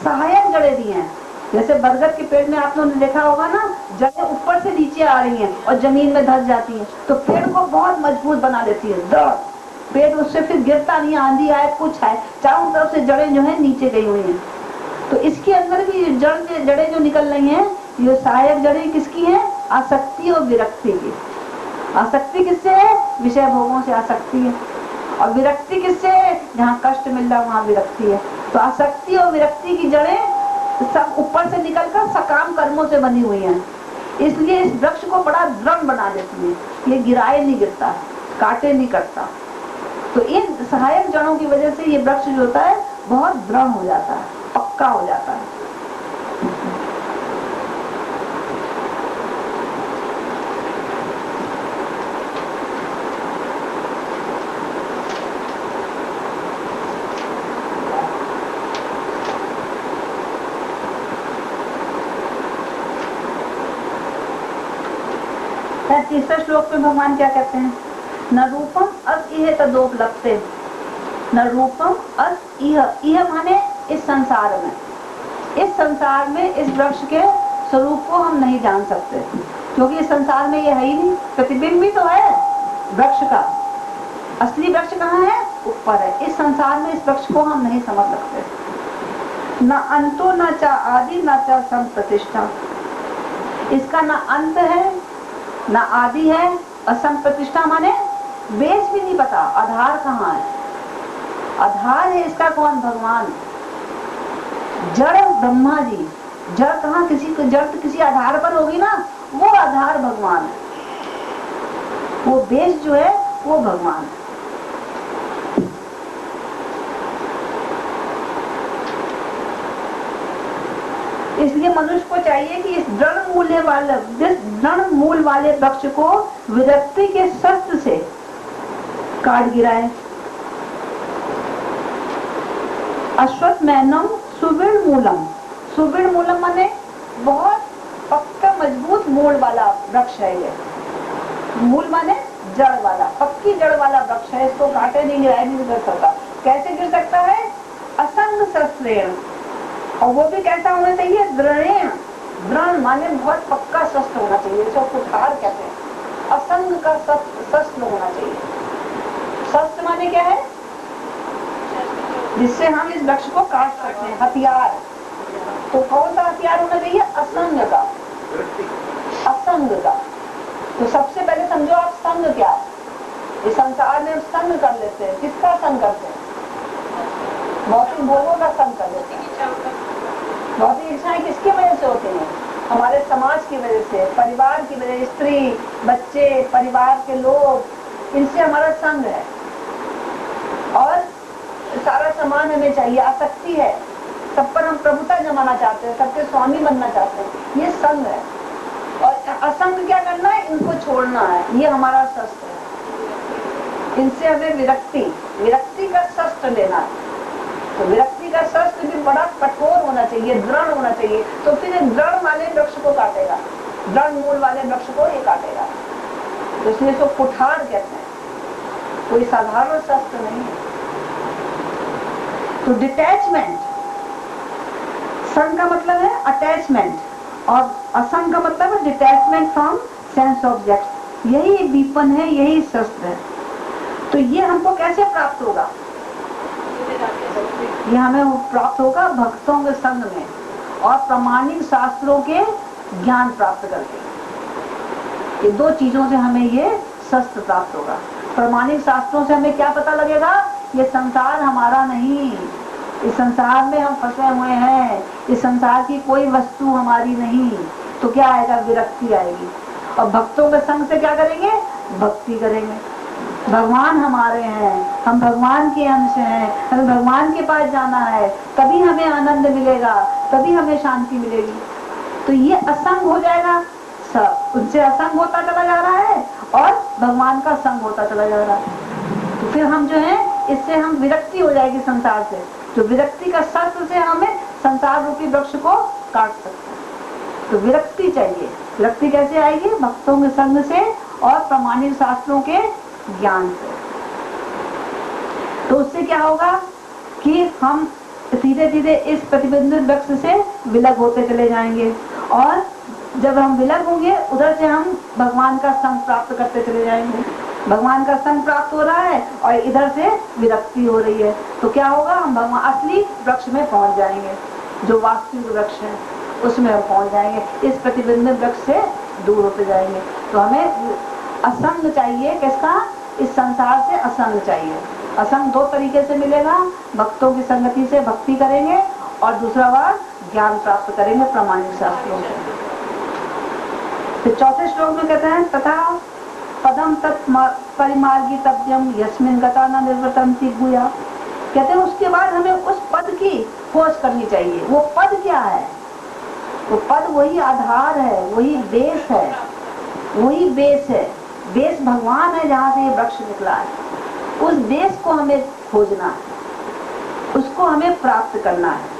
सहायक जड़ें भी हैं। जैसे बरगद के पेड़ में आप लोगों ने देखा होगा ना, जड़ें ऊपर से नीचे आ रही हैं और जमीन में धस जाती हैं, तो पेड़ को बहुत मजबूत बना देती है। दृढ़ पेड़, उससे फिर गिरता नहीं, आंधी आए कुछ आए, चारों तरफ से जड़ें जो है नीचे गई हुई हैं। तो इसके अंदर भी जड़ें जो निकल रही हैं, ये सहायक जड़ें किसकी हैं? आसक्ति और विरक्ति की। आसक्ति किससे है? विषय भोगों से आसक्ति है। और विरक्ति किससे है? जहाँ कष्ट मिल रहा वहाँ विरक्ति है। तो आसक्ति और विरक्ति की जड़ें सब ऊपर से निकलकर सकाम कर्मों से बनी हुई हैं। इसलिए इस वृक्ष को बड़ा दृढ़ बना देती है। ये गिराए नहीं गिरता, काटे नहीं करता। तो इन सहायक जड़ों की वजह से ये वृक्ष जो होता है बहुत दृढ़ हो जाता है, पक्का हो जाता है। तीसरे श्लोक में भगवान क्या कहते हैं? न रूपम अस इह तदोपलब्धे, न रूपम अस इह माने इस संसार में, इस संसार में इस वृक्ष के स्वरूप को हम नहीं जान सकते, क्योंकि इस संसार में ये है ही नहीं। प्रतिबिंब भी तो है वृक्ष का, असली वृक्ष कहाँ है? ऊपर है। इस संसार में इस वृक्ष को हम नहीं समझ सकते। न अंतो न चा आदि न चा संप्रतिष्ठा, इसका न अंत है न आदि है, असंप्रतिष्ठा माने बेस भी नहीं पता, आधार कहाँ है। आधार है इसका कौन? भगवान। जड़ ब्रह्मा जी, जड़ कहाँ? किसी को जड़ तो किसी आधार पर होगी ना, वो आधार भगवान है। वो बेस जो है वो भगवान है। इसलिए मनुष्य को चाहिए कि इस दृढ़ मूल वाले वृक्ष को विरक्ति के शस्त्र से काट गिराए। अश्वत्थमेनम सुविण मूलम, सुविण मूलम माने बहुत पक्का मजबूत मूल वाला वृक्ष है। ये मूल माने जड़ वाला, पक्की जड़ वाला वृक्ष है। इसको काटे नहीं, गिराए नहीं गिर सकता। कैसे गिर सकता है? असंग शस्त्रेण, और वो भी कैसा होना चाहिए? दृढ़। दृढ़ माने बहुत पक्का शस्त्र होना चाहिए, इसको कुठार कहते हैं। असंग का शस्त्र होना चाहिए। शस्त्र माने क्या है? जिससे हम इस वृक्ष को काट सकते हैं, हथियार। तो कौन सा हथियार होना चाहिए? असंग का, असंग का। तो सबसे पहले समझो आप संग क्या है। इस संसार में हम संग कर लेते हैं। किसका संग करते हैं? भौतिक भोगों का संग कर लेते हैं। भौतिक इच्छाएं किसकी वजह से होती हैं? हमारे समाज की वजह से, परिवार की वजह, स्त्री, बच्चे, परिवार के लोग, इनसे हमारा संग है। और सारा सामान हमें चाहिए, आसक्ति है, सब पर हम प्रभुता जमाना चाहते हैं, सबके स्वामी बनना चाहते हैं, ये संग है। और असंग क्या करना है? इनको छोड़ना है, ये हमारा शस्त्र है। इनसे हमें विरक्ति का शस्त्र लेना है। तो विरक्ति का शस्त्र भी बड़ा कठोर होना चाहिए, दृढ़ होना चाहिए। तो फिर दृढ़ वाले वृक्ष को काटेगा, दृढ़ मूल वाले वृक्ष को ये काटेगा। तो इसलिए इसको कुठार कहते हैं, कोई साधारण शस्त्र नहीं है। तो डिटैचमेंट, संग का मतलब है अटैचमेंट, और असंग का मतलब है डिटैचमेंट फ्रॉम सेंस ऑब्जेक्ट। यही वीपन है, यही शस्त्र है। तो ये हमको कैसे प्राप्त होगा? ये हमें प्राप्त होगा भक्तों के संग में और प्रामाणिक शास्त्रों के ज्ञान प्राप्त करके। ये दो चीजों से हमें ये शस्त्र प्राप्त होगा। प्रामाणिक शास्त्रों से हमें क्या पता लगेगा? ये संसार हमारा नहीं, इस संसार में हम फंसे हुए हैं, इस संसार की कोई वस्तु हमारी नहीं। तो क्या आएगा? विरक्ति आएगी। और भक्तों के संग से क्या करेंगे? भक्ति करेंगे। भगवान हमारे हैं, हम भगवान के अंश हैं, हमें भगवान के पास जाना है, तभी हमें आनंद मिलेगा, तभी हमें शांति मिलेगी। तो ये असंग हो जाएगा, सब उनसे असंग होता चला जा रहा है और भगवान का संग होता चला जा रहा है। तो फिर हम जो है, इससे हम विरक्ति हो जाएगी संसार से। तो विरक्ति का शस्त्र से हमें संसार रूपी वृक्ष को काट सकते हैं। तो विरक्ति चाहिए। विरक्ति कैसे आएगी? भक्तों के संग से और प्रामाणिक शास्त्रों के ज्ञान से। तो उससे क्या होगा कि हम धीरे धीरे इस प्रतिबंधित वृक्ष से विलग होते चले जाएंगे, और जब हम विलग होंगे उधर से हम भगवान का संग प्राप्त करते चले जाएंगे। भगवान का संग प्राप्त हो रहा है और इधर से विरक्ति हो रही है। तो क्या होगा? हम भगवान असली वृक्ष में पहुंच जाएंगे, जो वास्तविक वृक्ष है उसमें हम पहुंच जाएंगे। इस प्रतिबंधित वृक्ष से दूर होते जाएंगे। तो हमें असंग चाहिए। किसका? इस संसार से असंग चाहिए। असंग दो तरीके से मिलेगा, भक्तों की संगति से भक्ति करेंगे और दूसरा बार ज्ञान प्राप्त करेंगे प्रामाणिक शास्त्रों से। फिर चौथे श्लोक में कहते हैं, तथा पदम तत् परिमार्गी तव्यम यस्मिन् गता न निर्वर्तन्ति भूया। कहते हैं उसके बाद हमें उस पद की खोज करनी चाहिए। वो पद क्या है? वो पद वही आधार है, वही बेस है, वही बेस है। बेस भगवान है, जहाँ से ये वृक्ष निकला है। उस बेस को हमें खोजना है, उसको हमें प्राप्त करना है।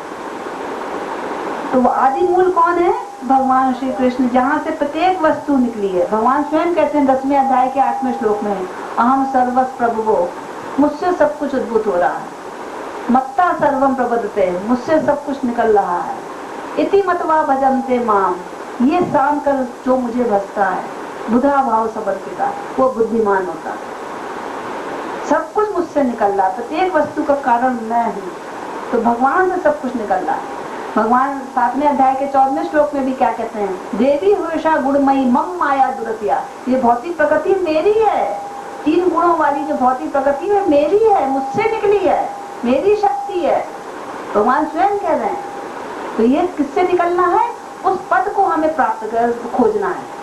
तो वो आदि मूल कौन है? भगवान श्री कृष्ण, जहाँ से प्रत्येक वस्तु निकली है। भगवान स्वयं कहते हैं 10वें अध्याय के 8वें श्लोक में, अहम सर्वस प्रभुवो, मुझसे सब कुछ उद्भूत हो रहा है। मत्ता सर्वम प्रबद्धते, मुझसे सब कुछ निकल रहा है। इति मतवा भजन्ते माम, ये शाम कर जो मुझे भजता है, बुधा भाव समर्पिता, वो बुद्धिमान होता है। सब कुछ मुझसे निकल रहा है, प्रत्येक वस्तु का कारण मैं हूँ। तो भगवान से सब कुछ निकल रहा है। भगवान 7वें अध्याय के 14वें श्लोक में भी क्या कहते हैं? देवी हमेशा गुणमयी मम माया दुरतिया, ये भौतिक प्रकृति मेरी है। 3 गुणों वाली जो भौतिक प्रकृति है मेरी है, मुझसे निकली है, मेरी शक्ति है। भगवान स्वयं कह रहे हैं। तो ये किससे निकलना है? उस पद को हमें प्राप्त कर खोजना है।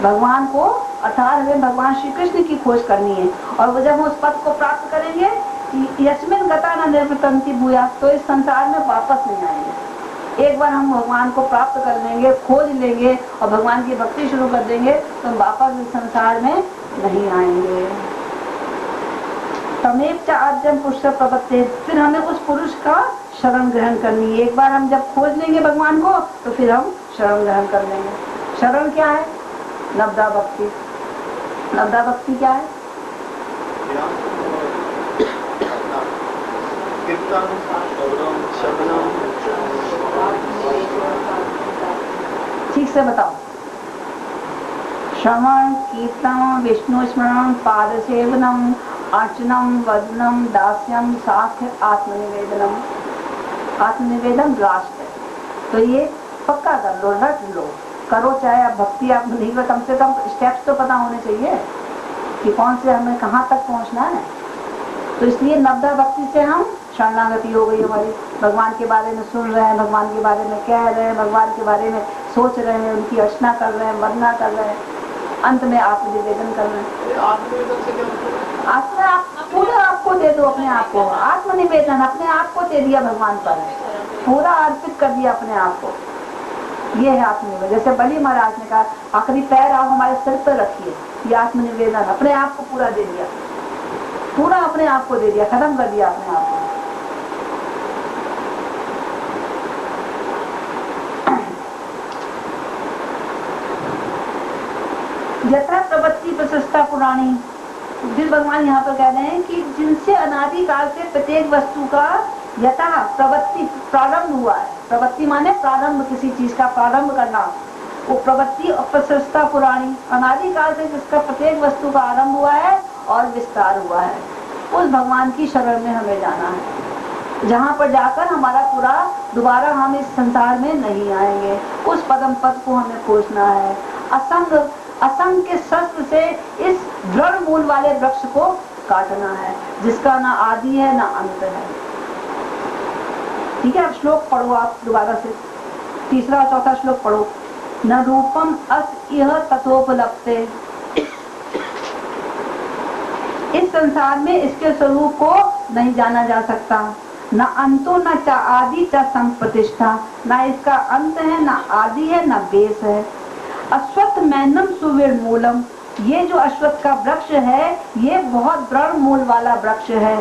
भगवान को अर्थात हमें भगवान श्री कृष्ण की खोज करनी है। और वो जब हम उस पद को प्राप्त करेंगे, यस्मिन् गता न निर्वर्तन्ति भूया, तो इस संसार में वापस नहीं आएंगे। एक बार हम भगवान को प्राप्त कर लेंगे, खोज लेंगे और भगवान की भक्ति शुरू कर देंगे, तो हम वापस इस संसार में नहीं आएंगे। तमेव च आद्यम पुरुष प्रपत्ते, फिर हमें उस पुरुष का शरण ग्रहण करनी है। एक बार हम जब खोज लेंगे भगवान को, तो फिर हम शरण ग्रहण कर लेंगे। शरण क्या है? नवदा भक्ति। नवदा भक्ति क्या है? ठीक से बताओ। श्रवण, कीर्तन, विष्णु स्मरण, पाद सेवनम, अर्चनम, वदनम, दास्यम, साख्य, आत्मनिवेदनम। आत्मनिवेदन लास्ट है। तो ये पक्का कर लो, रट लो, करो। चाहे आप भक्ति आप नहीं करो, कम से कम स्टेप्स तो पता होने चाहिए कि कौन से हमें कहाँ तक पहुँचना है। तो इसलिए नवदा भक्ति से हम शरणागति हो गई हमारी, भगवान के बारे में सुन रहे हैं, भगवान के बारे में कह रहे हैं, भगवान के बारे में सोच रहे हैं, उनकी अर्चना कर रहे हैं, वंदना कर रहे हैं, अंत में आत्मनिवेदन कर रहे हैं। आत्मनिवेदन से क्या मतलब? आत्मा आप पूरा आपको दे दो, अपने आप को आत्मनिवेदन, अपने आप को दे दिया भगवान पर, पूरा अर्पित कर दिया अपने आप को, ये है आत्मनिवेदन। जैसे बलि महाराज ने कहा आखिरी पैर आप हमारे सिर पर रखिए, ये आत्मनिवेदन, अपने आप को पूरा दे दिया, पूरा अपने आप को दे दिया, खत्म कर दिया अपने आप को। यथा प्रवृत्ति प्रशस्ता पुराणी, फिर भगवान यहाँ पर कह रहे हैं कि जिनसे अनादि काल से प्रत्येक वस्तु का यथा प्रवृत्ति प्रारंभ हुआ है, प्रवृत्ति माने प्रारंभ, किसी चीज का प्रारंभ करना, वो प्रवृत्ति और प्रशस्ता पुराणी, अनादि काल से जिसका प्रत्येक वस्तु का आरंभ हुआ है और विस्तार हुआ है, उस भगवान की शरण में हमें जाना है, जहाँ पर जाकर हमारा पूरा दोबारा हम इस संसार में नहीं आएंगे, उस परम पद को हमें खोजना है। असंग के शस्त्र से इस दृढ़ मूल वाले वृक्ष को काटना है, जिसका ना आदि है ना अंत है। ठीक है, अब श्लोक पढ़ो आप दोबारा से, तीसरा और चौथा श्लोक पढ़ो। न रूपम अस इह तथोपलप्ते, इस संसार में इसके स्वरूप को नहीं जाना जा सकता। न अंतो न चा आदि चा संप्रतिष्ठा, न इसका अंत है, न आदि है, न बेस है। अश्वत्थ मैनम सुवीर मूलम, ये जो अश्वत्थ का वृक्ष है ये बहुत दृढ़ मूल वाला वृक्ष है।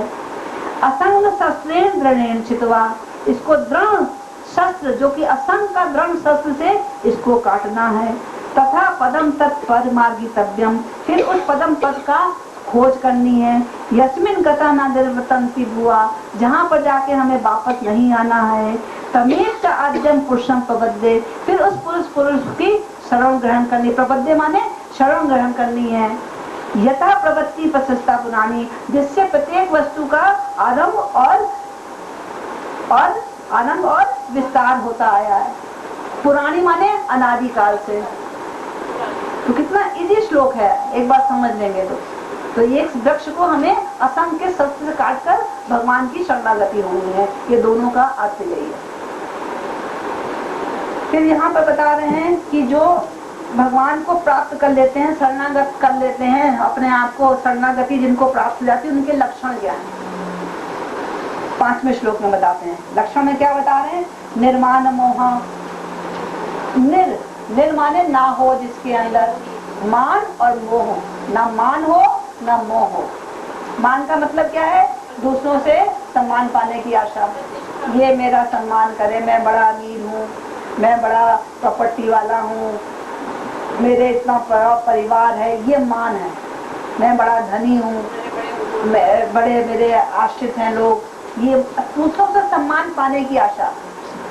असंग शस्त्रेण दृढ़ेण छित्वा, इसको दृढ़ शस्त्र जो कि असंग का दृढ़ शस्त्र से इसको काटना है। तथा पदम तत्परमार्गितव्यम, फिर उस पदम पद का खोज करनी है। यस्मिन गता न निर्वर्तन्ति भुआ, जहाँ पर जाके हमें वापस नहीं आना है। तमेव च आद्यम पुरुषम प्रबद्धे, फिर उस पुरुष की शरण ग्रहण करनी, प्रबद्धे माने शरण ग्रहण करनी है। यथा प्रवृत्ति प्रशस्ता पुराणी, जिससे प्रत्येक वस्तु का आरंभ और विस्तार होता आया है। पुरानी माने अनादिकाल से। तो कितना इजी श्लोक है, एक बार समझ लेंगे तो ये वृक्ष को हमें असंख्य शस्त्र से काटकर भगवान की शरणागति होनी है, ये दोनों का अर्थ यही है। फिर यहाँ पर बता रहे हैं कि जो भगवान को प्राप्त कर लेते हैं, शरणागत कर लेते हैं अपने आप को, शरणागति जिनको प्राप्त हो जाती है उनके लक्षण क्या है, 5वें श्लोक में बताते हैं। लक्षण में क्या बता रहे हैं? निर्माण मोह, निर माने ना हो, जिसके अंदर मान और मोह, ना मान हो ना मोह हो। मान का मतलब क्या है? दूसरों से सम्मान पाने की आशा, ये मेरा सम्मान करे, मैं बड़ा अमीर हूँ, मैं बड़ा प्रॉपर्टी वाला हूँ, मेरे इतना बड़ा परिवार है, ये मान है। मैं बड़ा धनी हूँ, बड़े मेरे आश्रित हैं लोग, ये दूसरों से सम्मान पाने की आशा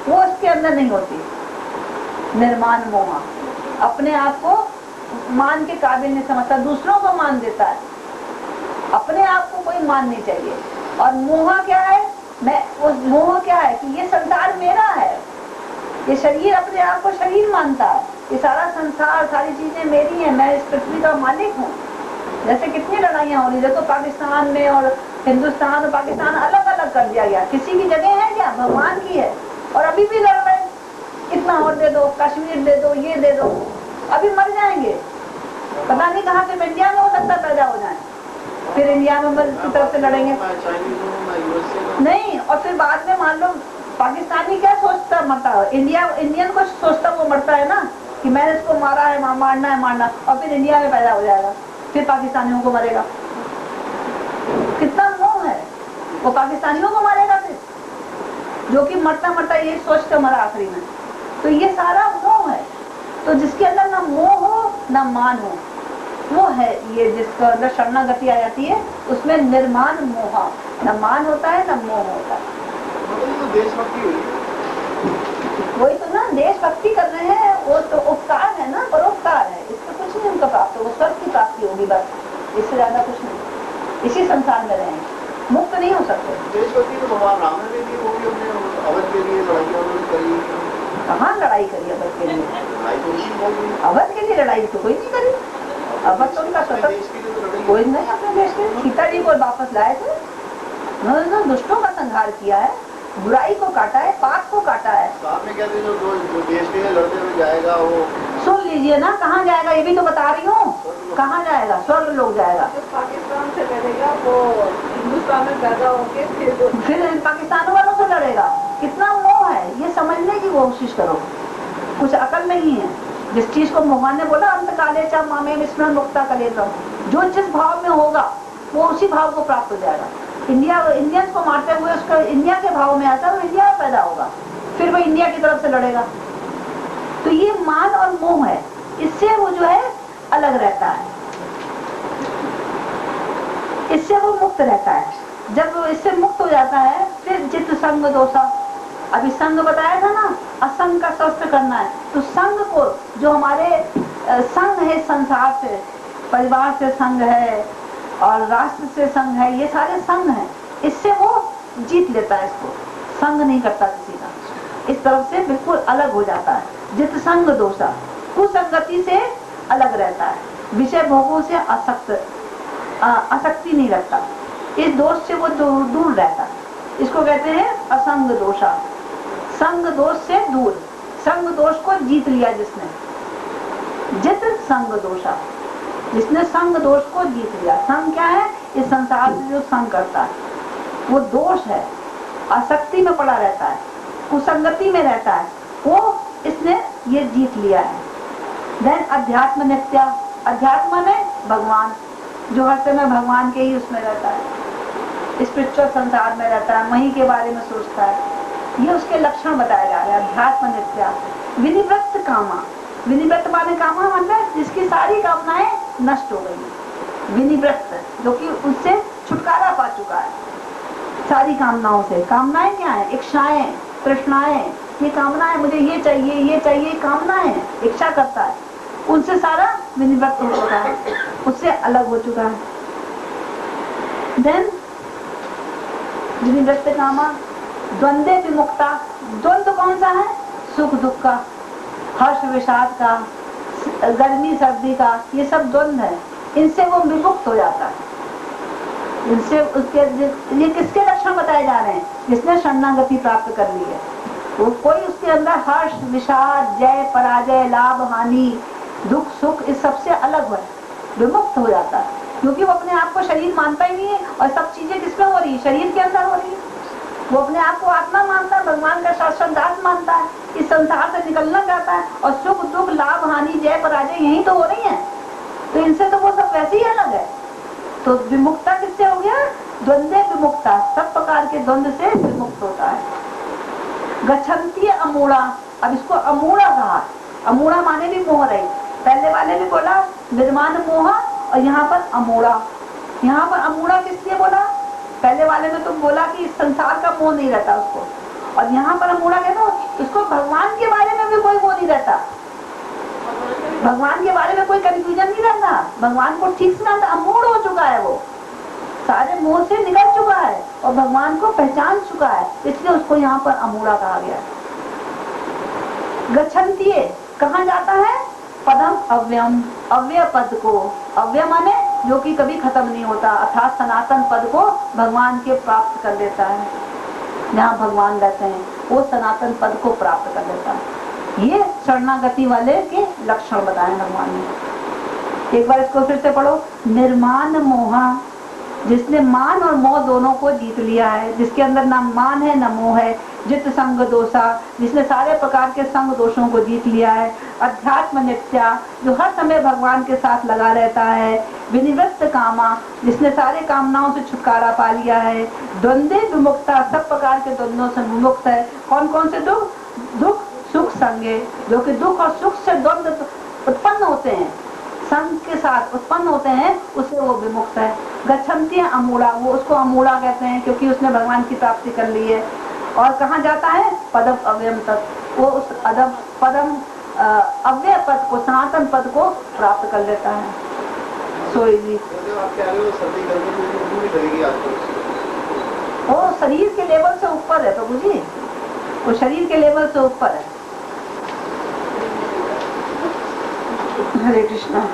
वो उसके अंदर नहीं होती। निर्माण मोह, अपने आप को मान के काबिल नहीं समझता, दूसरों को मान देता है, अपने आप को कोई मान नहीं चाहिए। और मोह क्या है? मोह क्या है कि ये संसार मेरा है, ये शरीर अपने आप को शरीर मानता है, ये सारा संसार, सारी चीजें मेरी हैं, मैं इस पृथ्वी का मालिक हूँ। जैसे कितनी लड़ाइयाँ हो रही, देखो पाकिस्तान में और हिंदुस्तान और पाकिस्तान अलग अलग कर दिया गया, किसी की जगह है क्या? भगवान की है, और अभी भी लड़ रहे हैं, इतना और दे दो, कश्मीर दे दो, ये दे दो, अभी मर जाएंगे, पता नहीं कहाँ से इंडिया में हो सकता पैदा हो जाए, फिर इंडिया में की तरफ से लड़ेंगे नहीं। और फिर बाद में मान लो पाकिस्तानी क्या सोचता मरता है, इंडियन को सोचता वो मरता है ना कि मैंने इसको मारा है, मारना है मारना, और फिर इंडिया में पैदा हो जाएगा, फिर पाकिस्तानियों को मरेगा। कितना मोह है, वो पाकिस्तानियों को मारेगा फिर, जो कि मरता मरता ये सोच कर मरा आखिरी में। तो ये सारा मोह है। तो जिसके अंदर ना मोह हो ना मान हो, वो है ये जिसके अंदर शरणागति आ जाती है, उसमें निर्माण मोह, न मान होता है न मोह होता है। देशभक्ति हुई, वही तो ना, देशभक्ति कर रहे हैं, वो तो उपकार है ना, परोपकार है, इससे कुछ नहीं उनको प्राप्त होगा, स्वर्ग की प्राप्ति होगी बस, इससे ज्यादा कुछ नहीं। इसी संसार में रहेंगे, मुक्त नहीं हो सकते। देशभक्ति तो भगवान राम ने भी वो भी अपने अवध के लिए लड़ाई करी। कहाँ लड़ाई करी अवध के लिए? अवध के लिए लड़ाई तो कोई नहीं करी, अवध तो उनका स्वतंत्र कोई नहीं, अपने देश के सीता जी को वापस लाए थे, दुष्टों का संहार किया है, बुराई को काटा है, पाप को काटा है। तो आपने कहते हैं जो देश के लिए लड़ते हुए जाएगा वो सुन लीजिए ना, कहाँ जाएगा ये भी तो बता रही हूँ। कहाँ जाएगा? स्वर्ग लोग जाएगा। जो पाकिस्तान से लड़ेगा वो हिंदुस्तान में पैदा होके फिर पाकिस्तान वालों से लड़ेगा। कितना मोह है, ये समझने की कोशिश करो। कुछ अकल नहीं है। जिस चीज को भगवान ने बोला अंत काले चा मामे विस्मरण मुक्ता कलेतम, जो जिस भाव में होगा वो उसी भाव को प्राप्त हो जाएगा। इंडियंस को मारते हुए उसका इंडिया के भाव में आता है, वो इंडिया में पैदा होगा, फिर वो इंडिया की तरफ से लड़ेगा। तो ये मान और मोह है, इससे वो जो है अलग रहता है, इससे वो मुक्त रहता है। जब वो इससे मुक्त हो जाता है फिर जित संग दोषा, अभी संग बताया था ना, असंग का शस्त्र करना है। तो संग को जो हमारे संग है संसार से, परिवार से संग है और राष्ट्र से संग है, ये सारे संग हैं, इससे वो जीत लेता है इसको, संग नहीं करता किसी का, इस तरफ से बिल्कुल अलग हो जाता है। जित संग दोषा, कुसंगति से अलग रहता है, विषय भोगों से आसक्ति नहीं रखता, इस दोष से वो दूर रहता है। इसको कहते हैं असंग दोषा, संग दोष से दूर, संग दोष को जीत लिया जिसने, जित संग दोषा, जिसने संग दोष को जीत लिया। संग क्या है? इस संसार से जो संग करता है वो दोष है, आसक्ति में पड़ा रहता है, कुसंगति में रहता है, वो इसने ये जीत लिया है। देन अध्यात्म नित्या, अध्यात्म में भगवान, जो हर समय भगवान के ही उसमें रहता है, स्पिरिचुअल संसार में रहता है, वहीं के बारे में सोचता है, ये उसके लक्षण बताए जा रहे हैं। अध्यात्म नित्या, विनिवृत्त कामा, विनिवृत्त माने कामा मतलब जिसकी सारी कामनाएं नष्ट हो गई, विनिवृत्त जो कि उससे छुटकारा पा चुका है सारी कामनाओं से। कामनाएं क्या है? इच्छाएं, तृष्णाएं, ये कामनाएं, मुझे ये चाहिए, कामनाएं इच्छा करता है, उनसे सारा विनिवृत्त हो चुका है, उससे अलग हो चुका है। देन विनिवृत्त कामा, द्वंद्वे विमुक्ता, द्वंद्व कौन सा है? सुख दुख का, हर्ष विषाद का, गर्मी सर्दी का, ये सब द्वंद्व है, इनसे वो विमुक्त हो जाता है। इनसे उसके ये किसके लक्षण बताए जा रहे हैं? जिसने शरणागति प्राप्त कर ली है, वो कोई उसके अंदर हर्ष विषाद, जय पराजय, लाभ हानि, दुख सुख, इस सबसे अलग है, विमुक्त हो जाता है, क्योंकि वो अपने आप को शरीर मानता ही नहीं है, और सब चीजें किसमें हो रही है? शरीर के अंदर हो रही है। वो अपने आप को आत्मा मानता है, भगवान का शाश्वत दास मानता है, इस संसार से निकलना चाहता है, और सुख दुख लाभ हानि जय पराजय यही तो हो रही है, तो इनसे तो वो सब वैसे ही अलग है। तो विमुक्ता किससे हो गया? द्वंद्वे विमुक्ता, सब प्रकार के द्वंद्व से विमुक्त होता है। गच्छन्ति अमूढ़ा, अब इसको अमूढ़ा कहा, अमूढ़ा माने भी मोह रही, पहले वाले भी बोला निर्माण मोह, और यहाँ पर अमूढ़ा। यहाँ पर अमूढ़ा किसलिए बोला? पहले वाले में तुम बोला कि इस संसार का मोह नहीं रहता उसको, और यहाँ पर अमूढ़ा कहता इसको भगवान के बारे में भी कोई मोह नहीं रहता, भगवान के बारे में कोई कंफ्यूजन नहीं रहता, भगवान को ठीक से जानता, अमूढ़ हो चुका है, वो सारे मोह से निकल चुका है और भगवान को पहचान चुका है, इसलिए उसको यहाँ पर अमूढ़ा कहा गया। गच्छन्ति कहाँ जाता है? पदम अव्यम, अव्यय पद को, अव्यय माने जो कि कभी खत्म नहीं होता, अर्थात सनातन पद को भगवान के प्राप्त कर लेता है। जहाँ भगवान रहते हैं वो सनातन पद को प्राप्त कर लेता है। ये शरणागति वाले के लक्षण बताए भगवान ने। एक बार इसको फिर से पढ़ो। निर्माण मोहा, जिसने मान और मोह दोनों को जीत लिया है, जिसके अंदर ना मान है ना मोह है। जित संग दोषा, जिसने सारे प्रकार के संग दोषों को जीत लिया है। अध्यात्म नित्या, जो हर समय भगवान के साथ लगा रहता है। विनिवृत्त कामा, जिसने सारे कामनाओं से छुटकारा पा लिया है। द्वंद्वे विमुक्ता, सब प्रकार के द्वंद्वों से विमुक्त है। कौन कौन से दुख? दुख सुख संगे, जो कि दुख और सुख से द्वंद्व उत्पन्न होते हैं, संग के साथ उत्पन्न होते हैं, उससे वो विमुक्त है। गच्छन्ति अमूढ़ा, वो उसको अमूढ़ा कहते हैं क्योंकि उसने भगवान की प्राप्ति कर ली है। और कहाँ जाता है? पदम अव्ययम तक, वो उस पदम अव्यय पद को, सनातन पद को प्राप्त कर लेता है। सोई वो शरीर के लेवल से ऊपर है प्रभु जी, वो शरीर के लेवल से ऊपर है। हरे कृष्णा।